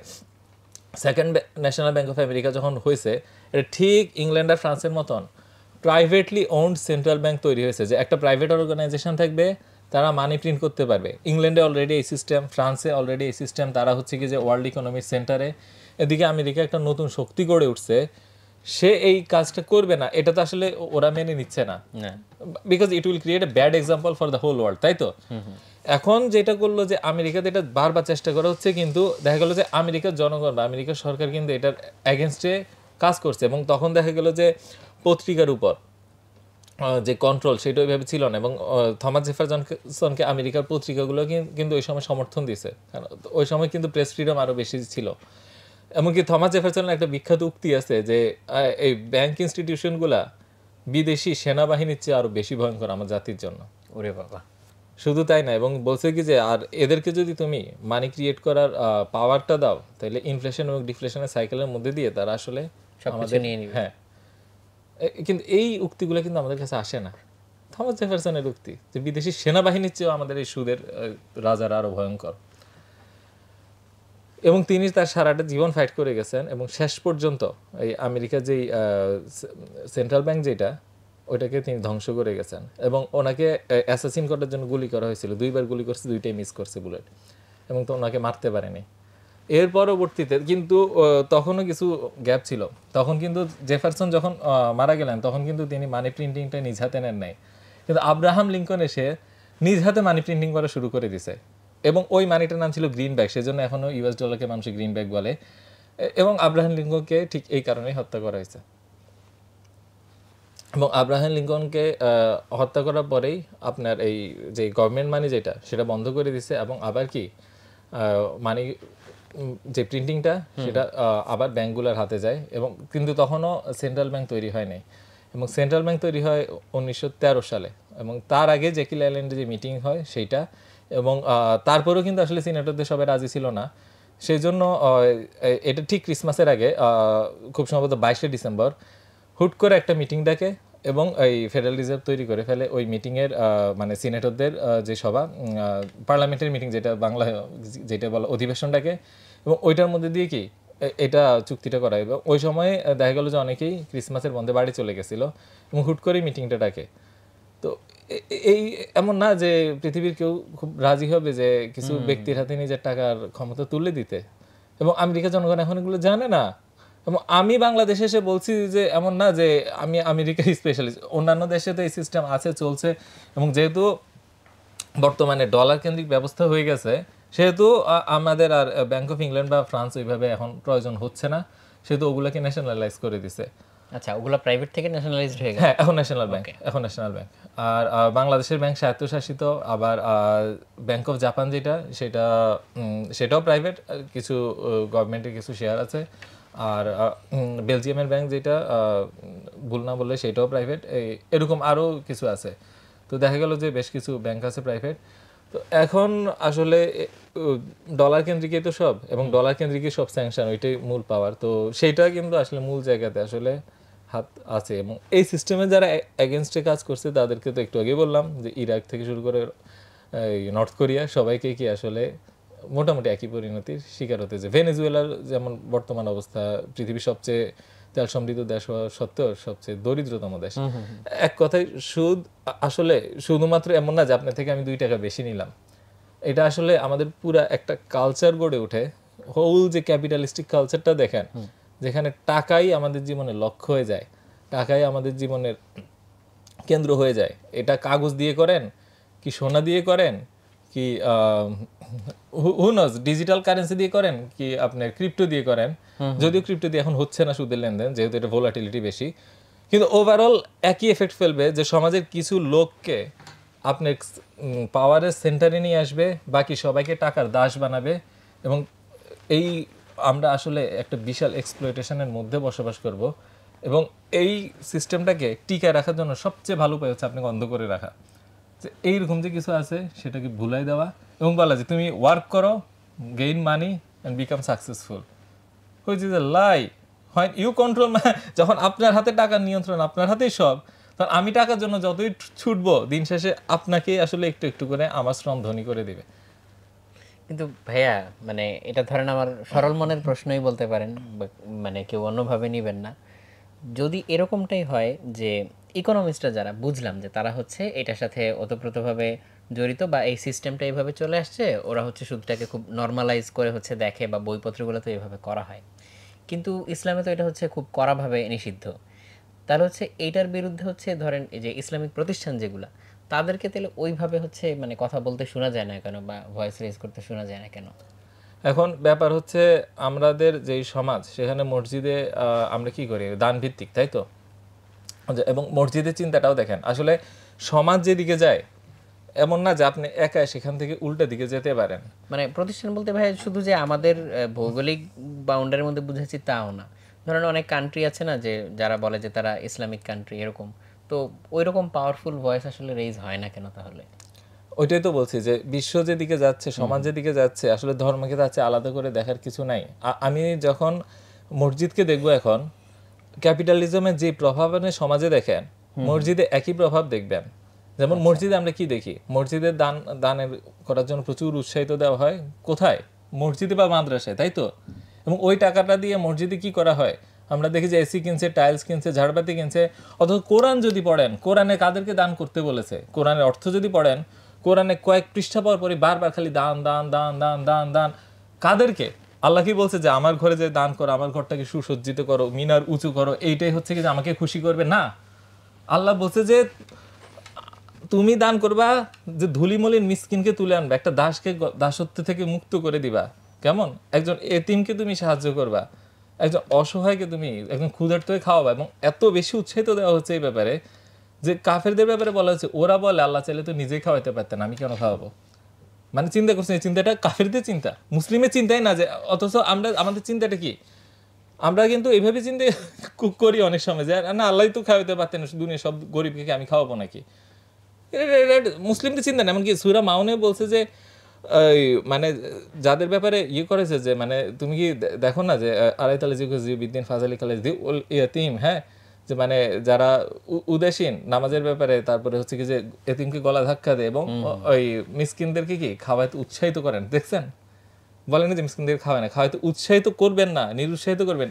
second national bank of America যখন হয়েছে, এটা ঠিক ইংল্যান্ড আর ফ্রান্সের মতন প্রাইভেটলি ওন্ড সেন্ট্রাল ব্যাংক তৈরি হয়েছে, যে একটা প্রাইভেট অর্গানাইজেশন থাকবে, তারা মানি প্রিন্ট করতে পারবে। ইংল্যান্ডে অলরেডি এই সিস্টেম, ফ্রান্সে অলরেডি এই সিস্টেম, তারা হচ্ছে কি যে ওয়ার্ল্ড ইকোনমির সেন্টারে। এদিকে আমেরিকা একটা নতুন শক্তি গড়ে উঠছে, সে এই কাজটা করবে না, এটা তো আসলে ওরা মেনে নিচ্ছে না, because it will create a bad example for the whole world, তাই তো? এখন যেটা করলো যে আমেরিকাতে এটা বারবার চেষ্টা করা হচ্ছে, কিন্তু দেখা গেলো যে আমেরিকার জনগণ বা আমেরিকার সরকার কিন্তু এটার অ্যাগেনস্টে কাজ করছে। এবং তখন দেখা গেলো যে পত্রিকার উপর যে কন্ট্রোল সেটা ওইভাবে ছিল না। এবং থমাস জেফারসনকে আমেরিকার পত্রিকাগুলো কিন্তু ওই সময় সমর্থন দিছে, কারণ ওই সময় কিন্তু প্রেস ফ্রিডম আরও বেশি ছিল। এমনকি থমাস জেফারসনের একটা বিখ্যাত উক্তি আছে যে এই ব্যাংক ইনস্টিটিউশনগুলা বিদেশি সেনাবাহিনীর চেয়ে আরও বেশি ভয়ঙ্কর আমার জাতির জন্য। ওরে বাবা! শুধু তাই না, এবং বলছে কি যে আর এদেরকে যদি তুমি মানি ক্রিয়েট করার পাওয়ারটা দাও, তাহলে ইনফ্লেশন এবং ডিফ্লেশনের সাইকেলের মধ্যে দিয়ে তারা আসলে সবকিছু নিয়ে নিবে। হ্যাঁ, কিন্তু এই উক্তিগুলো কিন্তু আমাদের কাছে আসে না। থমাস জেফারসনের উক্তি যে বিদেশি সেনাবাহিনীর চেয়েও আমাদের এই সুদের রাজারা আরো ভয়ঙ্কর। এবং তিনি তার সারাটা জীবন ফাইট করে গেছেন, এবং শেষ পর্যন্ত এই আমেরিকার যেই সেন্ট্রাল ব্যাংক যেটা, ওইটাকে তিনি ধ্বংস করে গেছেন এবং ওনাকে অ্যাসাসিন করার জন্য গুলি করা হয়েছিল, 2বার গুলি করছে, 2টাই মিস করছে বুলেট, এবং তো ওনাকে মারতে পারেনি। এর পরবর্তীতে কিন্তু তখনও কিছু গ্যাপ ছিল। তখন কিন্তু জেফারসন যখন মারা গেলেন তখন কিন্তু তিনি মানি প্রিন্টিংটা নিজ হাতে নেন নাই, কিন্তু আব্রাহাম লিঙ্কন এসে নিজ হাতে মানি প্রিন্টিং করা শুরু করে দিছে, এবং ওই মানিটার নাম ছিল গ্রিন ব্যাগ, সেজন্য এখনো ইউএস ডলারকে মানুষ গ্রিন ব্যাগ বলে, এবং আব্রাহাম লিঙ্কনকে ঠিক এই কারণেই হত্যা করা হয়েছে। এবং আব্রাহাম লিঙ্কনকে হত্যা করার পরেই আপনার এই যে গভর্নমেন্ট মানি যেটা সেটা বন্ধ করে দিছে, এবং আবার কি মানি যে প্রিন্টিংটা সেটা আবার ব্যাঙ্কগুলোর হাতে যায়, এবং কিন্তু তখনও সেন্ট্রাল ব্যাংক তৈরি হয় নাই, এবং সেন্ট্রাল ব্যাংক তৈরি হয় 1913 সালে, এবং তার আগে জেকিল আইল্যান্ডে যে মিটিং হয় সেইটা, এবং তারপরেও কিন্তু আসলে সিনেটরদের সবাই রাজি ছিল না, সেই জন্য এটা ঠিক ক্রিসমাসের আগে খুব সম্ভবত 22শে ডিসেম্বর হুট করে একটা মিটিং ডাকে এবং এই ফেডারেল রিজার্ভ তৈরি করে ফেলে। ওই মিটিংয়ের মানে সিনেটরদের যে সভা, পার্লামেন্টের মিটিং যেটা বাংলা যেটা বলা অধিবেশন ডাকে, এবং ওইটার মধ্যে দিয়ে কি এটা চুক্তিটা করা। এবং ওই সময় দেখা গেল যে অনেকেই ক্রিসমাসের বন্ধে বাড়ি চলে গেছিলো এবং হুট করেই মিটিংটা ডাকে। তো এই এমন না যে পৃথিবীর কেউ খুব রাজি হবে যে কিছু ব্যক্তির হাতে নিজের টাকার ক্ষমতা তুলে দিতে, এবং আমেরিকা জনগণ এখন এগুলো জানে না। এবং আমি বাংলাদেশে এসে বলছি যে এমন না যে আমি আমেরিকা স্পেশালিস্ট, অন্যান্য দেশে তো এই সিস্টেম আছে, চলছে, এবং যেহেতু বর্তমানে ডলার কেন্দ্রিক ব্যবস্থা হয়ে গেছে সেহেতু আমাদের আর ব্যাংক অফ ইংল্যান্ড বা ফ্রান্স ওইভাবে এখন প্রয়োজন হচ্ছে না, সেহেতু ওগুলোকে ন্যাশনালাইজ করে দিছে। আচ্ছা, ওগুলো প্রাইভেট থেকে ন্যাশনালাইজড হয়ে গেছে? হ্যাঁ, এখন ন্যাশনাল ব্যাংক, এখন ন্যাশনাল ব্যাংক। আর বাংলাদেশের ব্যাংক স্বায়ত্তশাসিত, আবার ব্যাংক অফ জাপান যেটা সেটাও প্রাইভেট, কিছু গভর্নমেন্টের কিছু শেয়ার আছে। আর বেলজিয়ামের ব্যাংক যেটা ভুল না বললে সেটাও প্রাইভেট, এরকম আরও কিছু আছে। তো দেখা গেল যে বেশ কিছু ব্যাংক আছে প্রাইভেট। তো এখন আসলে ডলার কেন্দ্রিকই তো সব, এবং ডলার কেন্দ্রিকই সব স্যাংশন, ওইটাই মূল পাওয়ার। তো সেইটা কিন্তু আসলে মূল জায়গাতে আসলে হাত আছে, এবং এই সিস্টেমে যারা এগেনস্টে কাজ করছে তাদেরকে তো একটু আগে বললাম যে ইরাক থেকে শুরু করে নর্থ কোরিয়া সবাইকে কি আসলে মোটামুটি একই পরিণতির শিকার হতে যে ভেনেজুয়েলার যেমন বর্তমান অবস্থা, পৃথিবীর সবচেয়ে তেল সমৃদ্ধ দেশ হওয়া সত্ত্বেও সবচেয়ে দরিদ্রতম দেশ। এক কথায় সুদ আসলে শুধুমাত্র এমন না যে আপনার থেকে আমি 2 টাকা বেশি নিলাম, এটা আসলে আমাদের পুরা একটা কালচার গড়ে ওঠে। হোল যে ক্যাপিটালিস্টিক কালচারটা দেখেন, যেখানে টাকাই আমাদের জীবনের লক্ষ্য হয়ে যায়, টাকাই আমাদের জীবনের কেন্দ্র হয়ে যায়। এটা কাগজ দিয়ে করেন কি সোনা দিয়ে করেন কি হুনস ডিজিটাল কারেন্সি দিয়ে করেন কি আপনার ক্রিপ্টো দিয়ে করেন, যদিও ক্রিপ্টো দিয়ে এখন হচ্ছে না সুদের লেনদেন যেহেতু এটা ভোলাটিলিটি বেশি, কিন্তু ওভারঅল একই এফেক্ট ফেলবে যে সমাজের কিছু লোককে আপনার পাওয়ারের সেন্টারে নিয়ে আসবে, বাকি সবাইকে টাকার দাস বানাবে, এবং এই আমরা আসলে একটা বিশাল এক্সপ্লয়টেশনের মধ্যে বসবাস করব। এবং এই সিস্টেমটাকে টিকায় রাখার জন্য সবচেয়ে ভালো উপায় হচ্ছে আপনাকে অন্ধ করে রাখা, যে এইরকম যে কিছু আছে সেটাকে ভুলাই দেওয়া, এবং বলা যে তুমি ওয়ার্ক করো, gain money and become successful, which is a lie. হয় ইউ কন্ট্রোল, যখন আপনার হাতে টাকার নিয়ন্ত্রণ, আপনার হাতেই সব, তখন আমি টাকার জন্য যতই ছুটবো, দিন শেষে আপনাকেই আসলে একটু একটু করে আমার শ্রম ধনী করে দিবে। কিন্তু ভাইয়া, মানে এটা ধরেন আমার সরল মনের প্রশ্নই বলতে পারেন, মানে কেউ অন্যভাবে নেবেন না। যদি এরকমটাই হয় যে ইকোনমিস্টরা যারা বুঝলাম যে তারা হচ্ছে এটার সাথে ওতপ্রোতভাবে জড়িত, বা এই সিস্টেমটা এইভাবে চলে আসছে, ওরা হচ্ছে সুদটাকে খুব নর্মালাইজ করে হচ্ছে দেখে, বা বইপত্রগুলোতে এইভাবে করা হয়, কিন্তু ইসলামে তো এটা হচ্ছে খুব কড়াভাবে নিষিদ্ধ। তাহলে হচ্ছে এইটার বিরুদ্ধে হচ্ছে ধরেন এই যে ইসলামিক প্রতিষ্ঠান যেগুলা, তাদেরকে তাহলে ওইভাবে হচ্ছে মানে কথা বলতে শোনা যায় না কেন, বা ভয়েস রেজ করতে শোনা যায় না কেন? এখন ব্যাপার হচ্ছে আমাদের যেই সমাজ, সেখানে মসজিদে আমরা কি করি, দান ভিত্তিক, তাই তো? এবং মসজিদের চিন্তাটাও দেখেন, আসলে সমাজ যেদিকে যায় এমন না যে আপনি একা সেখান থেকে উল্টা দিকে যেতে পারেন। মানে প্রতিষ্ঠান বলতে ভাই শুধু যে আমাদের ভৌগোলিক বাউন্ডারির মধ্যে বুঝাচ্ছি তাও না। ধরেন অনেক কান্ট্রি আছে না যে যারা বলে যে তারা ইসলামিক কান্ট্রি, এরকম তো ওই রকম পাওয়ারফুল ভয়েস আসলে রেজ হয় না কেন তাহলে? ওইটাই তো বলছি যে বিশ্ব যেদিকে যাচ্ছে, সমাজ যেদিকে যাচ্ছে, আসলে ধর্মকে যাচ্ছে আলাদা করে দেখার কিছু নাই। আমি যখন মসজিদকে দেখবো, এখন ক্যাপিটালিজমের যে প্রভাব আপনি সমাজে দেখেন, মসজিদে একই প্রভাব দেখবেন। যেমন মসজিদে আমরা কি দেখি, মসজিদের দানের করার জন্য প্রচুর উৎসাহিত দেওয়া হয়, কোথায়? মসজিদে বা মাদ্রাসায়, তাই তো? এবং ওই টাকাটা দিয়ে মসজিদে কি করা হয়, আমরা দেখি যে এসি কিনছে, টাইলস কিনছে, ঝাড়বাতি কিনছে। অথচ কোরআন যদি পড়েন, কোরআনে কাদেরকে দান করতে বলেছে, কোরআনের অর্থ যদি পড়েন, কোরআনে কয়েক পৃষ্ঠা পর পরই বারবার খালি দান দান দান দান দান দান। কাদেরকে? আল্লাহ কি বলছে যে আমার ঘরে যে দান করো, আমার ঘরটাকে সুসজ্জিত করো, মিনার উঁচু করো, এইটাই হচ্ছে কি যে আমাকে খুশি করবে? না, আল্লাহ বলছে যে তুমি দান করবা, যে ধুলিমলিন মিসকিনকে তুলে আনবা, একটা দাসকে দাসত্ব থেকে মুক্ত করে দিবা। কেমন? একজন এতিমকে তুমি সাহায্য করবা, একজন অসহায়কে তুমি একজন ক্ষুধার্তকে খাওয়াবা। এবং এত বেশি উৎসাহিত দেওয়া হচ্ছে এই ব্যাপারে যে কাফেরদের ব্যাপারে বলা হচ্ছে ওরা বলে আল্লাহ চাইলে তো নিজেই খাওয়াইতে পারতেন, আমি কেন খাওয়াবো? মানে চিন্তা করছেন, এই চিন্তাটা কাফেরদের চিন্তা, মুসলিমের চিন্তাই না। যে অথচ আমরা আমাদের চিন্তাটা কি? আমরা কিন্তু এইভাবে চিন্তা করি অনেক সময় যে না আল্লাহ তো খাওয়াইতে পারতেন, দুনিয়া সব গরিবকে আমি খাওয়াবো নাকি? মুসলিমদের চিন্তা না। এমনকি সূরা মাউনে বলছে যে মানে যাদের ব্যাপারে ইয়ে করেছে যে মানে তুমি কি দেখো না যে আলাইতালা জি বিদ্দিন ফাজালি কালে ইয়াতিম, হ্যাঁ, যে মানে যারা উদাসীন নামাজের ব্যাপারে, তারপরে হচ্ছে কি যে এতিমকে গলা ধাক্কা দেয় এবং ওই মিসকিনদেরকে কি খাওয়াইতে উৎসাহিত করেন। দেখছেন? বলেন না যে মিসকিনদের খাওয়ায় না, খাওয়াইতে উৎসাহিত করবেন না, নিরুৎসাহিত করবেন।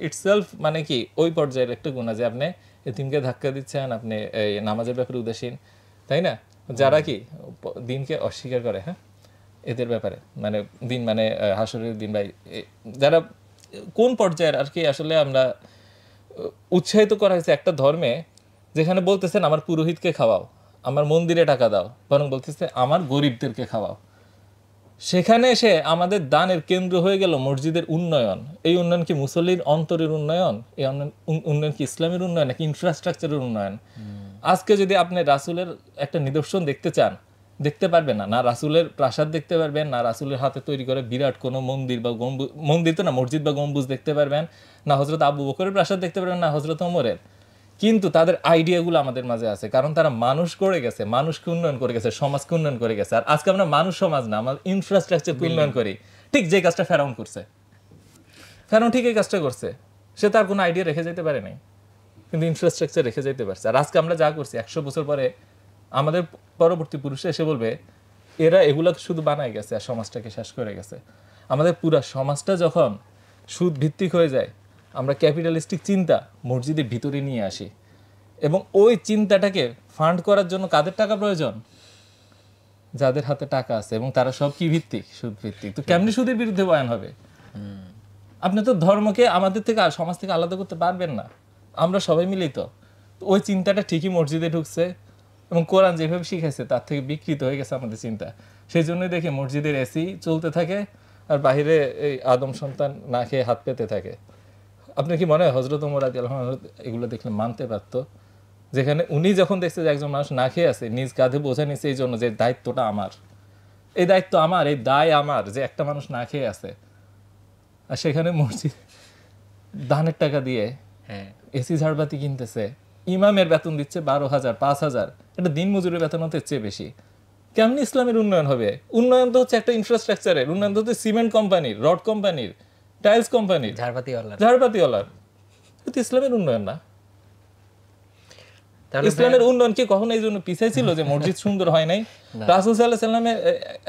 ইটসেলফ মানে কি ওই পর্যায়ের একটা গুণা যে আপনি এতিমকে ধাক্কা দিচ্ছেন, আপনি এই নামাজের ব্যাপারে উদাসীন, তাই না? যারা কি দিনকে অস্বীকার করে, হ্যাঁ, এদের ব্যাপারে মানে দিন মানে হাসরের দিন, ভাই যারা কোন পর্যায়ের আর কি আসলে আমরা উৎসাহিত করা হয়েছে একটা ধর্মে যেখানে বলতেছেন আমার পুরোহিতকে খাওয়াও, আমার মন্দিরে টাকা দাও, বরং বলতেছে আমার গরিবদেরকে খাওয়াও। সেখানে এসে আমাদের দানের কেন্দ্র হয়ে গেল মসজিদের উন্নয়ন। এই উন্নয়ন কি মুসল্লির অন্তরের উন্নয়ন? এই উন্নয়ন কি ইসলামের উন্নয়ন নাকি ইনফ্রাস্ট্রাকচারের উন্নয়ন? আজকে যদি আপনি রাসূলের একটা নিদর্শন দেখতে চান, দেখতে পারবেন না। না রাসূলের প্রাসাদ দেখতে পারবেন, না রাসূলের হাতে তৈরি করে বিরাট কোনো মন্দির বা গম্বুজ, মন্দির তো না, মসজিদ বা গম্বুজ দেখতে পারবেন, না হযরত আবু বকরের প্রাসাদ দেখতে পারবেন, না হযরত ওমরের। কিন্তু তাদের আইডিয়াগুলো আমাদের মাঝে আছে, কারণ তারা মানুষ করে গেছে, মানুষকে উন্নয়ন করে গেছে, সমাজকে উন্নয়ন করে গেছে। আর আজকে আমরা মানুষ সমাজ না, আমরা ইনফ্রাস্ট্রাকচারকে উন্নয়ন করি। ঠিক যে কাজটা ফেরাউন করছে, ফেরাউন ঠিক এই কাজটা করছে। সে তার কোনো আইডিয়া রেখে যেতে পারে নাই, কিন্তু ইনফ্রাস্ট্রাকচার রেখে যেতে পারছে। আর আজকে আমরা যা করছি 100 বছর পরে আমাদের পরবর্তী পুরুষে এসে বলবে এরা এগুলো শুধু বানায় গেছে আর সমাজটাকে শেষ করে গেছে। আমাদের পুরা সমাজটা যখন সুদ ভিত্তিক হয়ে যায়, আমরা ক্যাপিটালিস্টিক চিন্তা মসজিদের ভিতরে নিয়ে আসি এবং ওই চিন্তাটাকে ফান্ড করার জন্য কাদের টাকা প্রয়োজন? যাদের হাতে টাকা আছে, এবং তারা সব কি ভিত্তিক? সুদ ভিত্তিক। তো কেমনি সুদের বিরুদ্ধে বয়ান হবে? আপনি তো ধর্মকে আমাদের থেকে আর সমাজ থেকে আলাদা করতে পারবেন না, আমরা সবাই মিলেই তো। ওই চিন্তাটা ঠিকই মসজিদে ঢুকছে এবং কোরআন যেভাবে শিখাইছে তার থেকে বিকৃত হয়ে গেছে আমাদের চিন্তা। সেই জন্যই দেখি মসজিদের এসি চলতে থাকে আর বাহিরে এই আদম সন্তান না খেয়ে হাত পেতে থাকে। আপনার কি মনে হয় হযরত ওমর রাদিয়াল্লাহু আনহু এগুলো দেখলে মানতে পারতো? যেখানে উনি যখন দেখছে যে একজন মানুষ না খেয়ে আছে, নিজ কাঁধে বোঝা নিচ্ছে এই জন্য যে দায়িত্বটা আমার, এই দায়িত্ব আমার, এই দায় আমার যে একটা মানুষ না খেয়ে আছে, আর সেখানে মসজিদ দানের টাকা দিয়ে এসি ঝাড়বাতি কিনতেছে, ইমামের বেতন দিচ্ছে 12,000 5,000, এটা দিন মজুরের বেতন হতে চেয়ে বেশি। কেমনি ইসলামের উন্নয়ন হবে? উন্নয়ন তো হচ্ছে একটা ইনফ্রাস্ট্রাকচারের উন্নয়ন, তো হচ্ছে সিমেন্ট কোম্পানির, রড কোম্পানির, টাইলস কোম্পানির, ঝাড়বাতিওয়ালার। এটা ইসলামের উন্নয়ন না। ইসলামের উন্নয়ন কি কখনো এই জন্য পিছিয়ে ছিল যে মসজিদ সুন্দর হয় নাই? রাসূল সাল্লাল্লাহু আলাইহি ওয়াসাল্লামের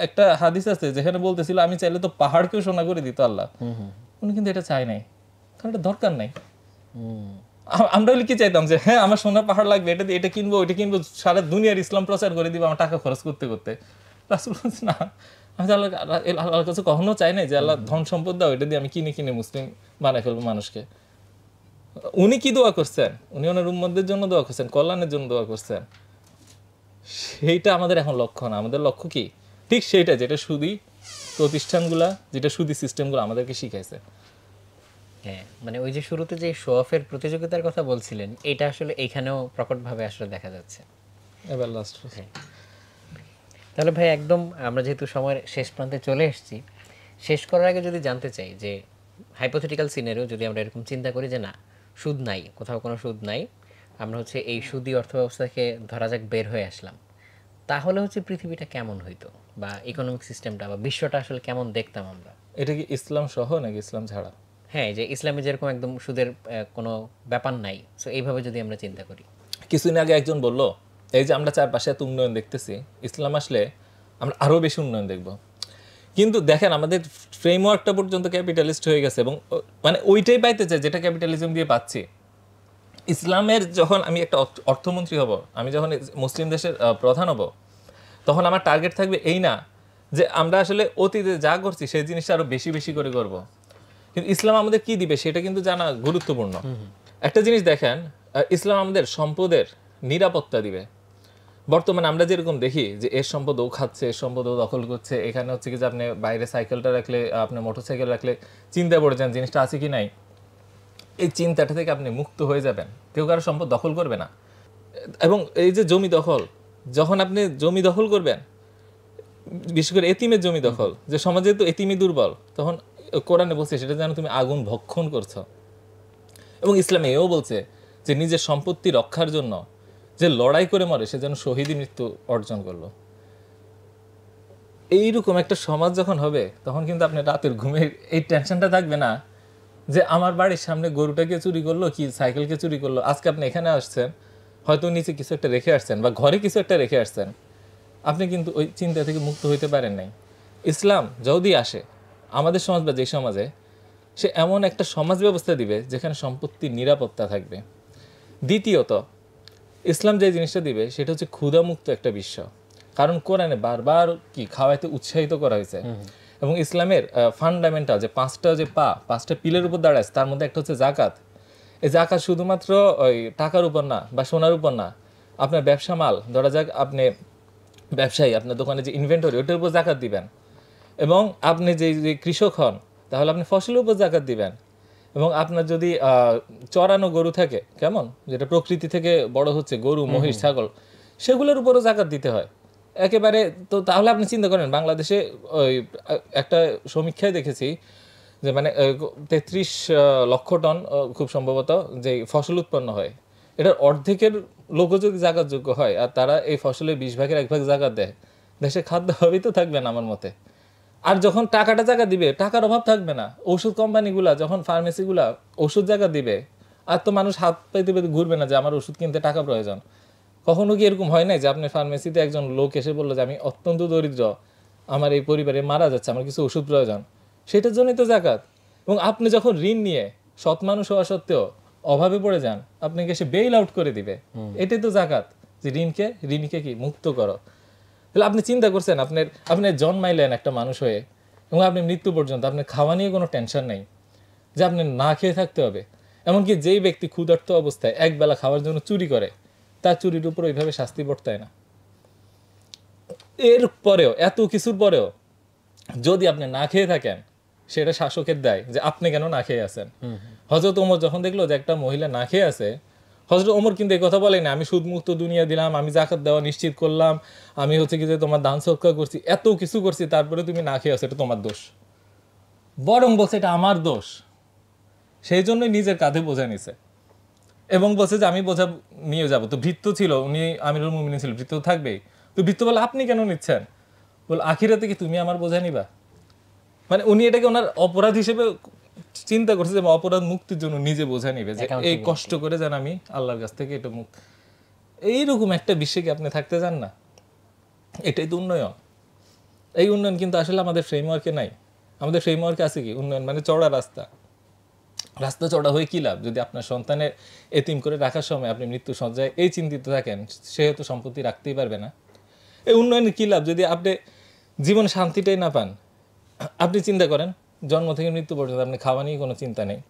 একটা হাদিস আছে যেখানে বলতেছিল আমি চাইলে তো পাহাড়কেও সোনা করে দিত আল্লাহ। উনি কিন্তু এটা চাই নাই, কারণ এটা দরকার নাই। আমরা কি চাইতাম যে হ্যাঁ আমার সোনার পাহাড় লাগবে, এটা কিনবো, ওইটা কিনবো, সারা দুনিয়ার ইসলাম প্রচার করে দিব আমার টাকা খরচ করতে করতে। রাসূল বলছে না, আমি আল্লাহর কাছে কখনো চাই নাই যে আল্লাহ ধন সম্পদ দাও, এটা দিয়ে আমি কিনে কিনে মুসলিম বানাই ফেলবো মানুষকে। উনি কি দোয়া করছেন? উনি ওনার উম্মতদের জন্য দোয়া করছেন, কল্যাণের জন্য দোয়া করছেন। সেইটা আমাদের এখন লক্ষ্য না। আমাদের লক্ষ্য কি? ঠিক সেইটা যেটা সুদী প্রতিষ্ঠানগুলা, যেটা সুদী সিস্টেমগুলো আমাদেরকে শিখাইছে। হ্যাঁ, মানে ওই যে শুরুতে যে শো অফের প্রতিযোগিতার কথা বলছিলেন, এটা আসলে এইখানেও প্রকটভাবে আসলে দেখা যাচ্ছে। এবার লাস্ট, তাহলে ভাই একদম আমরা যেহেতু সময়ের শেষ প্রান্তে চলে এসেছি, শেষ করার আগে যদি জানতে চাই যে হাইপোথেটিক্যাল সিনারিও যদি আমরা এরকম চিন্তা করি যে না সুদ নাই, কোথাও কোনো সুদ নাই, আমরা হচ্ছে এই সুদী অর্থব্যবস্থা থেকে ধরা যাক বের হয়ে আসলাম, তাহলে হচ্ছে পৃথিবীটা কেমন হইতো বা ইকোনমিক সিস্টেমটা বা বিশ্বটা আসলে কেমন দেখতাম আমরা? এটা কি ইসলাম সহ নাকি ইসলাম ছাড়া? হ্যাঁ, যে ইসলামে যেরকম একদম সুদের কোনো ব্যাপার নাই, সো এইভাবে যদি আমরা চিন্তা করি। কিছুদিন আগে একজন বলল এই যে আমরা চারপাশে এত উন্নয়ন দেখতেছি, ইসলাম আসলে আমরা আরো বেশি উন্নয়ন দেখব। কিন্তু দেখেন আমাদের ফ্রেমওয়ার্কটা পর্যন্ত ক্যাপিটালিস্ট হয়ে গেছে এবং মানে ওইটাই পাইতে চাই যেটা ক্যাপিটালিজম দিয়ে পাচ্ছি। ইসলামের যখন আমি একটা অর্থমন্ত্রী হব, আমি যখন মুসলিম দেশের প্রধান হব, তখন আমার টার্গেট থাকবে এই না যে আমরা আসলে অতীতে যা করছি সেই জিনিসটা আরো বেশি বেশি করে করব। কিন্তু ইসলাম আমাদের কি দিবে সেটা কিন্তু জানা গুরুত্বপূর্ণ। একটা জিনিস দেখেন, ইসলাম আমাদের সম্পদের নিরাপত্তা দিবে। বর্তমানে আমরা যেরকম দেখি যে এর সম্পদ ও খাচ্ছে, এর সম্পদ ও দখল করছে, এখানে হচ্ছে কি যে আপনি বাইরে সাইকেলটা রাখলে, আপনার মোটরসাইকেল রাখলে চিন্তা পড়ে যান জিনিসটা আছে কি নাই। এই চিন্তাটা থেকে আপনি মুক্ত হয়ে যাবেন, কেউ কারো সম্পদ দখল করবে না। এবং এই যে জমি দখল, যখন আপনি জমি দখল করবেন, বিশেষ করে এতিমের জমি দখল, যে সমাজে তো এতিমই দুর্বল, তখন কোরআনে বলছে সেটা যেন তুমি আগুন ভক্ষণ করছো। এবং ইসলামে এও বলছে যে নিজের সম্পত্তি রক্ষার জন্য যে লড়াই করে মরে সে যেন শহীদি মৃত্যু অর্জন করলো। এইরকম একটা সমাজ যখন হবে তখন কিন্তু আপনি রাতের ঘুমের এই টেনশনটা থাকবে না যে আমার বাড়ির সামনে গরুটাকে চুরি করলো কি সাইকেলকে চুরি করলো। আজকে আপনি এখানে আসছেন, হয়তো নিচে কিছু একটা রেখে আসছেন বা ঘরে কিছু একটা রেখে আসছেন, আপনি কিন্তু ওই চিন্তা থেকে মুক্ত হইতে পারেন নাই। ইসলাম যদি আসে আমাদের সমাজ বা যে সমাজে, সে এমন একটা সমাজ ব্যবস্থা দিবে যেখানে সম্পত্তির নিরাপত্তা থাকবে। দ্বিতীয়ত, ইসলাম যে জিনিসটা দিবে সেটা হচ্ছে ক্ষুধামুক্ত একটা বিশ্ব। কারণ কোরআনে বারবার কি খাওয়াইতে উৎসাহিত করা হয়েছে। এবং ইসলামের ফান্ডামেন্টাল যে পাঁচটা পিলের উপর দাঁড়ায়, তার মধ্যে একটা হচ্ছে জাকাত। এই জাকাত শুধুমাত্র ওই টাকার উপর না বা সোনার উপর না, আপনার ব্যবসা মাল, ধরা যাক আপনি ব্যবসায়ী, আপনার দোকানে যে ইনভেন্টরি ওটার উপর জাকাত দিবেন। এবং আপনি যে কৃষক হন তাহলে আপনি ফসলের উপর জাকাত দিবেন। এবং আপনার যদি চড়ানো গরু থাকে, কেমন যেটা প্রকৃতি থেকে বড় হচ্ছে, গরু মহিষ ছাগল, সেগুলোর উপরও জাকাত দিতে হয় একেবারে। তো তাহলে আপনি চিন্তা করেন, বাংলাদেশে ওই একটা সমীক্ষায় দেখেছি যে মানে 33 লক্ষ টন খুব সম্ভবত যে ফসল উৎপন্ন হয়, এটার অর্ধেকের লোকও যদি জাকাতযোগ্য হয় আর তারা এই ফসলের 20 ভাগের 1 ভাগ জাকাত দেয়, দেশে খাদ্য অভাবই তো থাকবে না আমার মতে। আর যখন টাকাটা জায়গা দিবে, টাকার অভাব থাকবে না। ওষুধ কোম্পানিগুলা যখন ফার্মেসিগুলা ওষুধ জায়গা দিবে, আর তো মানুষ হাত পাইতে পাইতে ঘুরবে না যে আমার ওষুধ কিনতে টাকা প্রয়োজন। কখনো কি এরকম হয় নাই যে আপনি ফার্মেসিতে একজন লোক এসে বললো যে আমি অত্যন্ত দরিদ্র, আমার এই পরিবারে মারা যাচ্ছে, আমার কিছু ওষুধ প্রয়োজন, সেটার জন্যই তো জাকাত। এবং আপনি যখন ঋণ নিয়ে সৎ মানুষ হওয়া সত্ত্বেও অভাবে পড়ে যান, আপনাকে সে বেইল আউট করে দিবে, এটাই তো জাকাত, যে ঋণীকে কি মুক্ত করো। তাহলে আপনি চিন্তা করছেন, আপনি জন্মাইলেন একটা মানুষ হয়ে এবং আপনি মৃত্যু পর্যন্ত আপনার খাওয়া নিয়ে কোনো টেনশন নেই যে আপনি না খেয়ে থাকতে হবে। এমনকি যেই ব্যক্তি ক্ষুধার্ত অবস্থায় একবেলা খাওয়ার জন্য চুরি করে, তার চুরির উপর ওইভাবে শাস্তি বর্তায় না। এর পরেও, এত কিছুর পরেও যদি আপনি না খেয়ে থাকেন, সেটা শাসকের দায় যে আপনি কেন না খেয়ে আছেন। হযরত ওমর যখন দেখলো যে একটা মহিলা না খেয়ে আছে, হযরত ওমর কিন্তু এই কথা বলেনি আমি সুদমুক্ত দুনিয়া দিলাম, আমি জাকাত দেওয়া নিশ্চিত করলাম, আমি হচ্ছে কি যে তোমার দান সদকা করছি, এত কিছু করছি, তারপরে তুমি না খেয়ে আছো, এটা তোমার দোষ। বরং বলছে এটা আমার দোষ। সেই জন্যই নিজের কাঁধে বোঝা নিছে এবং বলছে যে আমি বোঝা নিয়ে যাব। তো ভৃত্য ছিল, উনি আমিরুল মুমিনিন ছিল, ভৃত্য থাকবেই। তো ভৃত্য বলে আপনি কেন নিচ্ছেন? বল আখিরাতে কি তুমি আমার বোঝা নিবা? মানে উনি এটাকে ওনার অপরাধ হিসেবে চিন্তা করছে যে অপরাধ মুক্তির জন্য নিজে বোঝা নিবে, যে এই কষ্ট করে যেন আমি আল্লাহর কাছ থেকে এটা মুক্ত। এইরকম একটা বিশ্বে কি আপনি থাকতে চান না? এটাই তো উন্নয়ন। এই উন্নয়ন কিন্তু আসলে আমাদের ফ্রেমওয়ার্কে নাই। আমাদের ফ্রেমওয়ার্কে আছে কি উন্নয়ন মানে চড়া রাস্তা। রাস্তা চড়া হয়ে কী লাভ যদি আপনার সন্তানের এতিম করে রাখার সময় আপনি মৃত্যু সজ্জায় এই চিন্তিত থাকেন, সেহেতু সম্পত্তি রাখতেই পারবে না। এই উন্নয়নের কী লাভ যদি আপনি জীবনে শান্তিটাই না পান? আপনি চিন্তা করেন, জন্ম থেকে মৃত্যু পর্যন্ত আপনি খাওয়া নিয়ে কোনো চিন্তা নেই,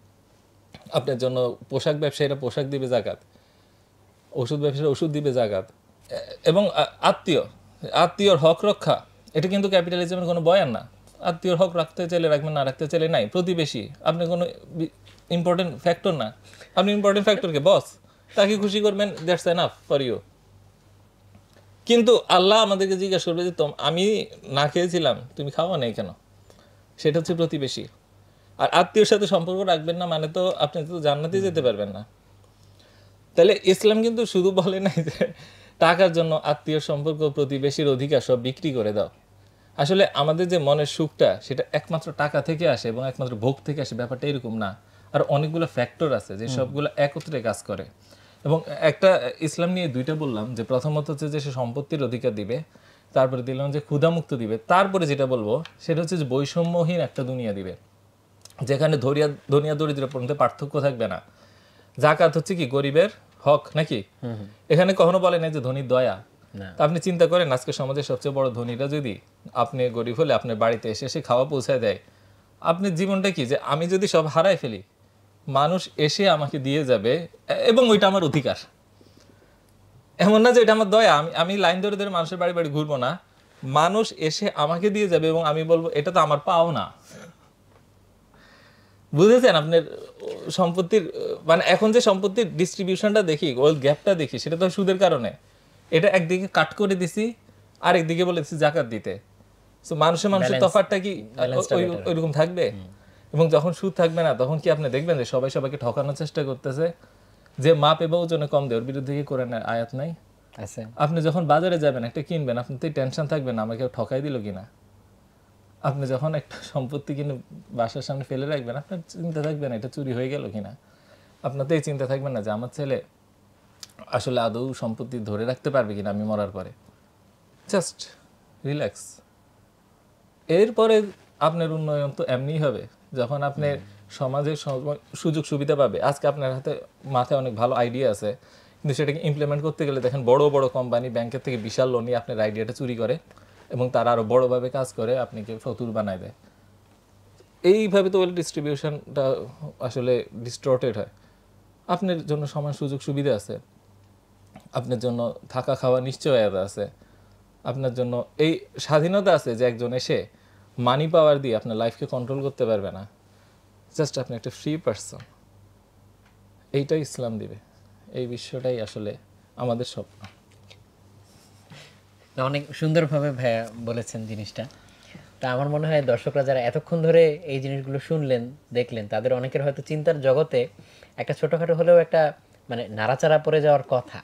আপনার জন্য পোশাক ব্যবসায়ীরা পোশাক দিবে জাকাত, ওষুধ ব্যবসায়ীরা ওষুধ দিবে জাকাত, এবং আত্মীয়র হক রক্ষা, এটা কিন্তু ক্যাপিটালিজমের কোনো বয়ান না। আত্মীয়র হক রাখতে চাইলে রাখবেন, না রাখতে চাইলে নাই। প্রতিবেশী আপনি কোনো ইম্পর্টেন্ট ফ্যাক্টর না, আপনি ইম্পর্টেন্ট ফ্যাক্টরকে বস, তাকে খুশি করবেন, দ্যাটস এনাফ ফর ইউ। কিন্তু আল্লাহ আমাদেরকে জিজ্ঞাসা করবে যে আমি না খেয়েছিলাম, তুমি খাওয়া নেই কেন? সেটা হচ্ছে প্রতিবেশী। আর আত্মীয়র সাথে সম্পর্ক রাখবেন না মানে তো আপনি তো জান্নাতে যেতে পারবেন না। তাহলে ইসলাম কিন্তু শুধু বলে নাই যে টাকার জন্য আত্মীয় সম্পর্ক, প্রতিবেশীর অধিকার সব বিক্রি করে দাও। আসলে আমাদের যে মনের সুখটা সেটা একমাত্র টাকা থেকে আসে এবং একমাত্র ভোগ থেকে আসে, ব্যাপারটা এরকম না। আর অনেকগুলো ফ্যাক্টর আছে যে সবগুলো একত্রে কাজ করে। এবং একটা ইসলাম নিয়ে দুইটা বললাম, যে প্রথমত হচ্ছে যে সে সম্পত্তির অধিকার দিবে, তারপরে দিলাম যে ক্ষুধামুক্ত দিবে, তারপরে যেটা বলবো সেটা হচ্ছে যে বৈষম্যহীন একটা দুনিয়া দিবে, যেখানে ধনিয়া দরিদ্রের মধ্যে পার্থক্য থাকবে না। জাকাত হচ্ছে কি গরিবের হক নাকি, এখানে কখনো বলে না যে ধনীর দয়া। তা আপনি চিন্তা করেন আজকে সমাজের সবচেয়ে বড় ধনীরা যদি আপনি গরিব হলে আপনার বাড়িতে এসে এসে খাওয়া পৌঁছায় দেয়, আপনার জীবনটা কি, যে আমি যদি সব হারাই ফেলি মানুষ এসে আমাকে দিয়ে যাবে এবং ওইটা আমার অধিকার। এমন না যে এটা আমার দয়া, আমি লাইন ধরে ধরে মানুষের বাড়ি বাড়ি ঘুরবো না, মানুষ এসে আমাকে দিয়ে যাবে এবং আমি বলবো এটা তো আমার পাও না। বুঝেছেন আপনার সম্পত্তির মানে এখন যে সম্পত্তির ডিস্ট্রিবিউশনটা দেখি, ওই গ্যাপটা দেখি, সেটা তো সুদের কারণে। এটা একদিকে কাট করে দিছি, আর একদিকে বলে দিচ্ছি জাকাত দিতে। তো মানুষের তফাৎটা কি ওইরকম থাকবে? এবং যখন সুদ থাকবে না তখন কি আপনি দেখবেন যে সবাই সবাইকে ঠকানোর চেষ্টা করতেছে, যে মাপ এবং ওজনে কম দেয় ওর বিরুদ্ধে কি কোরআনের আয়াত নাই? আপনি যখন বাজারে যাবেন একটা কিনবেন, আপনার তো টেনশন থাকবে না আমাকে ঠকাই দিল কিনা। আপনি যখন একটা সম্পত্তি কিনে বাসার সামনে ফেলে রাখবেন, আপনার চিন্তা থাকবে না এটা চুরি হয়ে গেল কিনা। আপনার তো এই চিন্তা থাকবে না যে আমার ছেলে আসলে আদৌ সম্পত্তি ধরে রাখতে পারবে কিনা আমি মরার পরে। Just relax. এরপরে আপনার উন্নয়ন তো এমনিই হবে যখন আপনি সমাজের সুযোগ সুবিধা পাবে। আজকে আপনার হাতে মাথায় অনেক ভালো আইডিয়া আছে, কিন্তু সেটাকে ইমপ্লিমেন্ট করতে গেলে দেখেন বড় বড় কোম্পানি ব্যাংকের থেকে বিশাল লোন নিয়ে আপনার আইডিয়াটা চুরি করে এবং তারা আরো বড়ভাবে কাজ করে আপনাকে ফতুর বানায় দেয়। এইভাবে তো ওয়েল ডিস্ট্রিবিউশনটা আসলে ডিস্টর্টেড হয়। আপনার জন্য সমান সুযোগ সুবিধা আছে, আপনার জন্য থাকা খাওয়া নিশ্চয়তা আছে, আপনার জন্য এই স্বাধীনতা আছে যে একজন এসে মানি পাওয়ার দিয়ে আপনার লাইফকে কন্ট্রোল করতে পারবে না। জাস্ট আপনি একটা ফ্রি পারসন, এইটাই ইসলাম দিবে। এই বিষয়টাই আসলে আমাদের স্বপ্ন। অনেক সুন্দরভাবে ভাইয়া বলেছেন জিনিসটা। তা আমার মনে হয় দর্শকরা যারা এতক্ষণ ধরে এই জিনিসগুলো শুনলেন দেখলেন, তাদের অনেকের হয়তো চিন্তার জগতে একটা ছোটোখাটো হলেও একটা মানে নাড়াচাড়া পড়ে যাওয়ার কথা।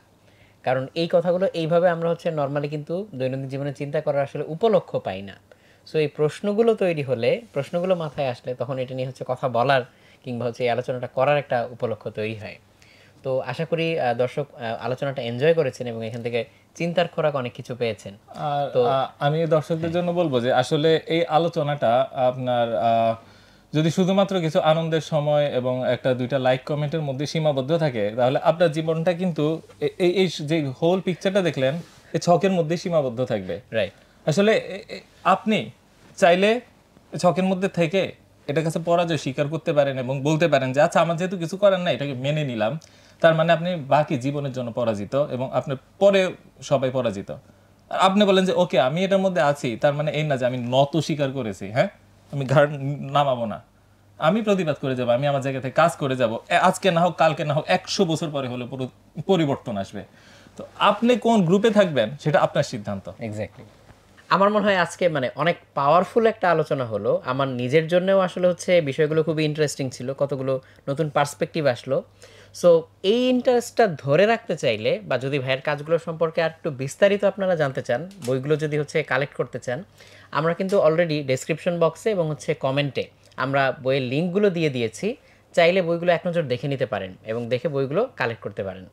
কারণ এই কথাগুলো এইভাবে আমরা হচ্ছে নর্মালি কিন্তু দৈনন্দিন জীবনে চিন্তা করার আসলে উপলক্ষ পাই না। সো এই প্রশ্নগুলো তৈরি হলে, প্রশ্নগুলো মাথায় আসলে তখন এটা নিয়ে হচ্ছে কথা বলার কিংবা হচ্ছে এই আলোচনাটা করার একটা উপলক্ষ তৈরি হয়। তো আশা করি দর্শক আলোচনাটা এনজয় করেছেন এবং এখান থেকে চিন্তার খোরাক অনেক কিছু পেয়েছেন। তো আমি দর্শকদের জন্য বলবো যে আসলে এই আলোচনাটা আপনার যদি শুধুমাত্র কিছু আনন্দের সময় এবং একটা দুইটা লাইক কমেন্টের মধ্যে সীমাবদ্ধ থাকে, তাহলে আপনার জীবনটা কিন্তু এই যে হোল পিকচারটা দেখলেন এই ছকের মধ্যে সীমাবদ্ধ থাকবে। রাইট। আসলে আপনি চাইলে ছকের মধ্যে থেকে এটার কাছে পরাজয় স্বীকার করতে পারেন এবং বলতে পারেন যে আচ্ছা আমার যেহেতু কিছু করার না এটাকে মেনে নিলাম, তার মানে আপনি বাকি জীবনের জন্য পরাজিত এবং আপনার পরে সবাই পরাজিত। আর আপনি বলেন যে ওকে আমি এটার মধ্যে আছি, তার মানে এই না যে আমি নত স্বীকার করেছি, হ্যাঁ আমি ঘাড় নামাবো না, আমি প্রতিবাদ করে যাব, আমি আমার জায়গা থেকে কাজ করে যাব। আজকে না হোক কালকে না হোক 100 বছর পরে হলে পরিবর্তন আসবে। তো আপনি কোন গ্রুপে থাকবেন সেটা আপনার সিদ্ধান্ত। এক্স্যাক্টলি। আমার মনে হয় আজকে মানে অনেক পাওয়ারফুল একটা আলোচনা হলো। আমার নিজের জন্যও আসলে হচ্ছে বিষয়গুলো খুবই ইন্টারেস্টিং ছিল, কতগুলো নতুন পার্সপেক্টিভ আসলো। সো এই ইন্টারেস্টটা ধরে রাখতে চাইলে বা যদি ভাইয়ের কাজগুলো সম্পর্কে আর একটু বিস্তারিত আপনারা জানতে চান, বইগুলো যদি হচ্ছে কালেক্ট করতে চান, আমরা কিন্তু অলরেডি ডেসক্রিপশন বক্সে এবং হচ্ছে কমেন্টে আমরা বইয়ের লিঙ্কগুলো দিয়ে দিয়েছি। চাইলে বইগুলো এক নজর দেখে নিতে পারেন এবং দেখে বইগুলো কালেক্ট করতে পারেন।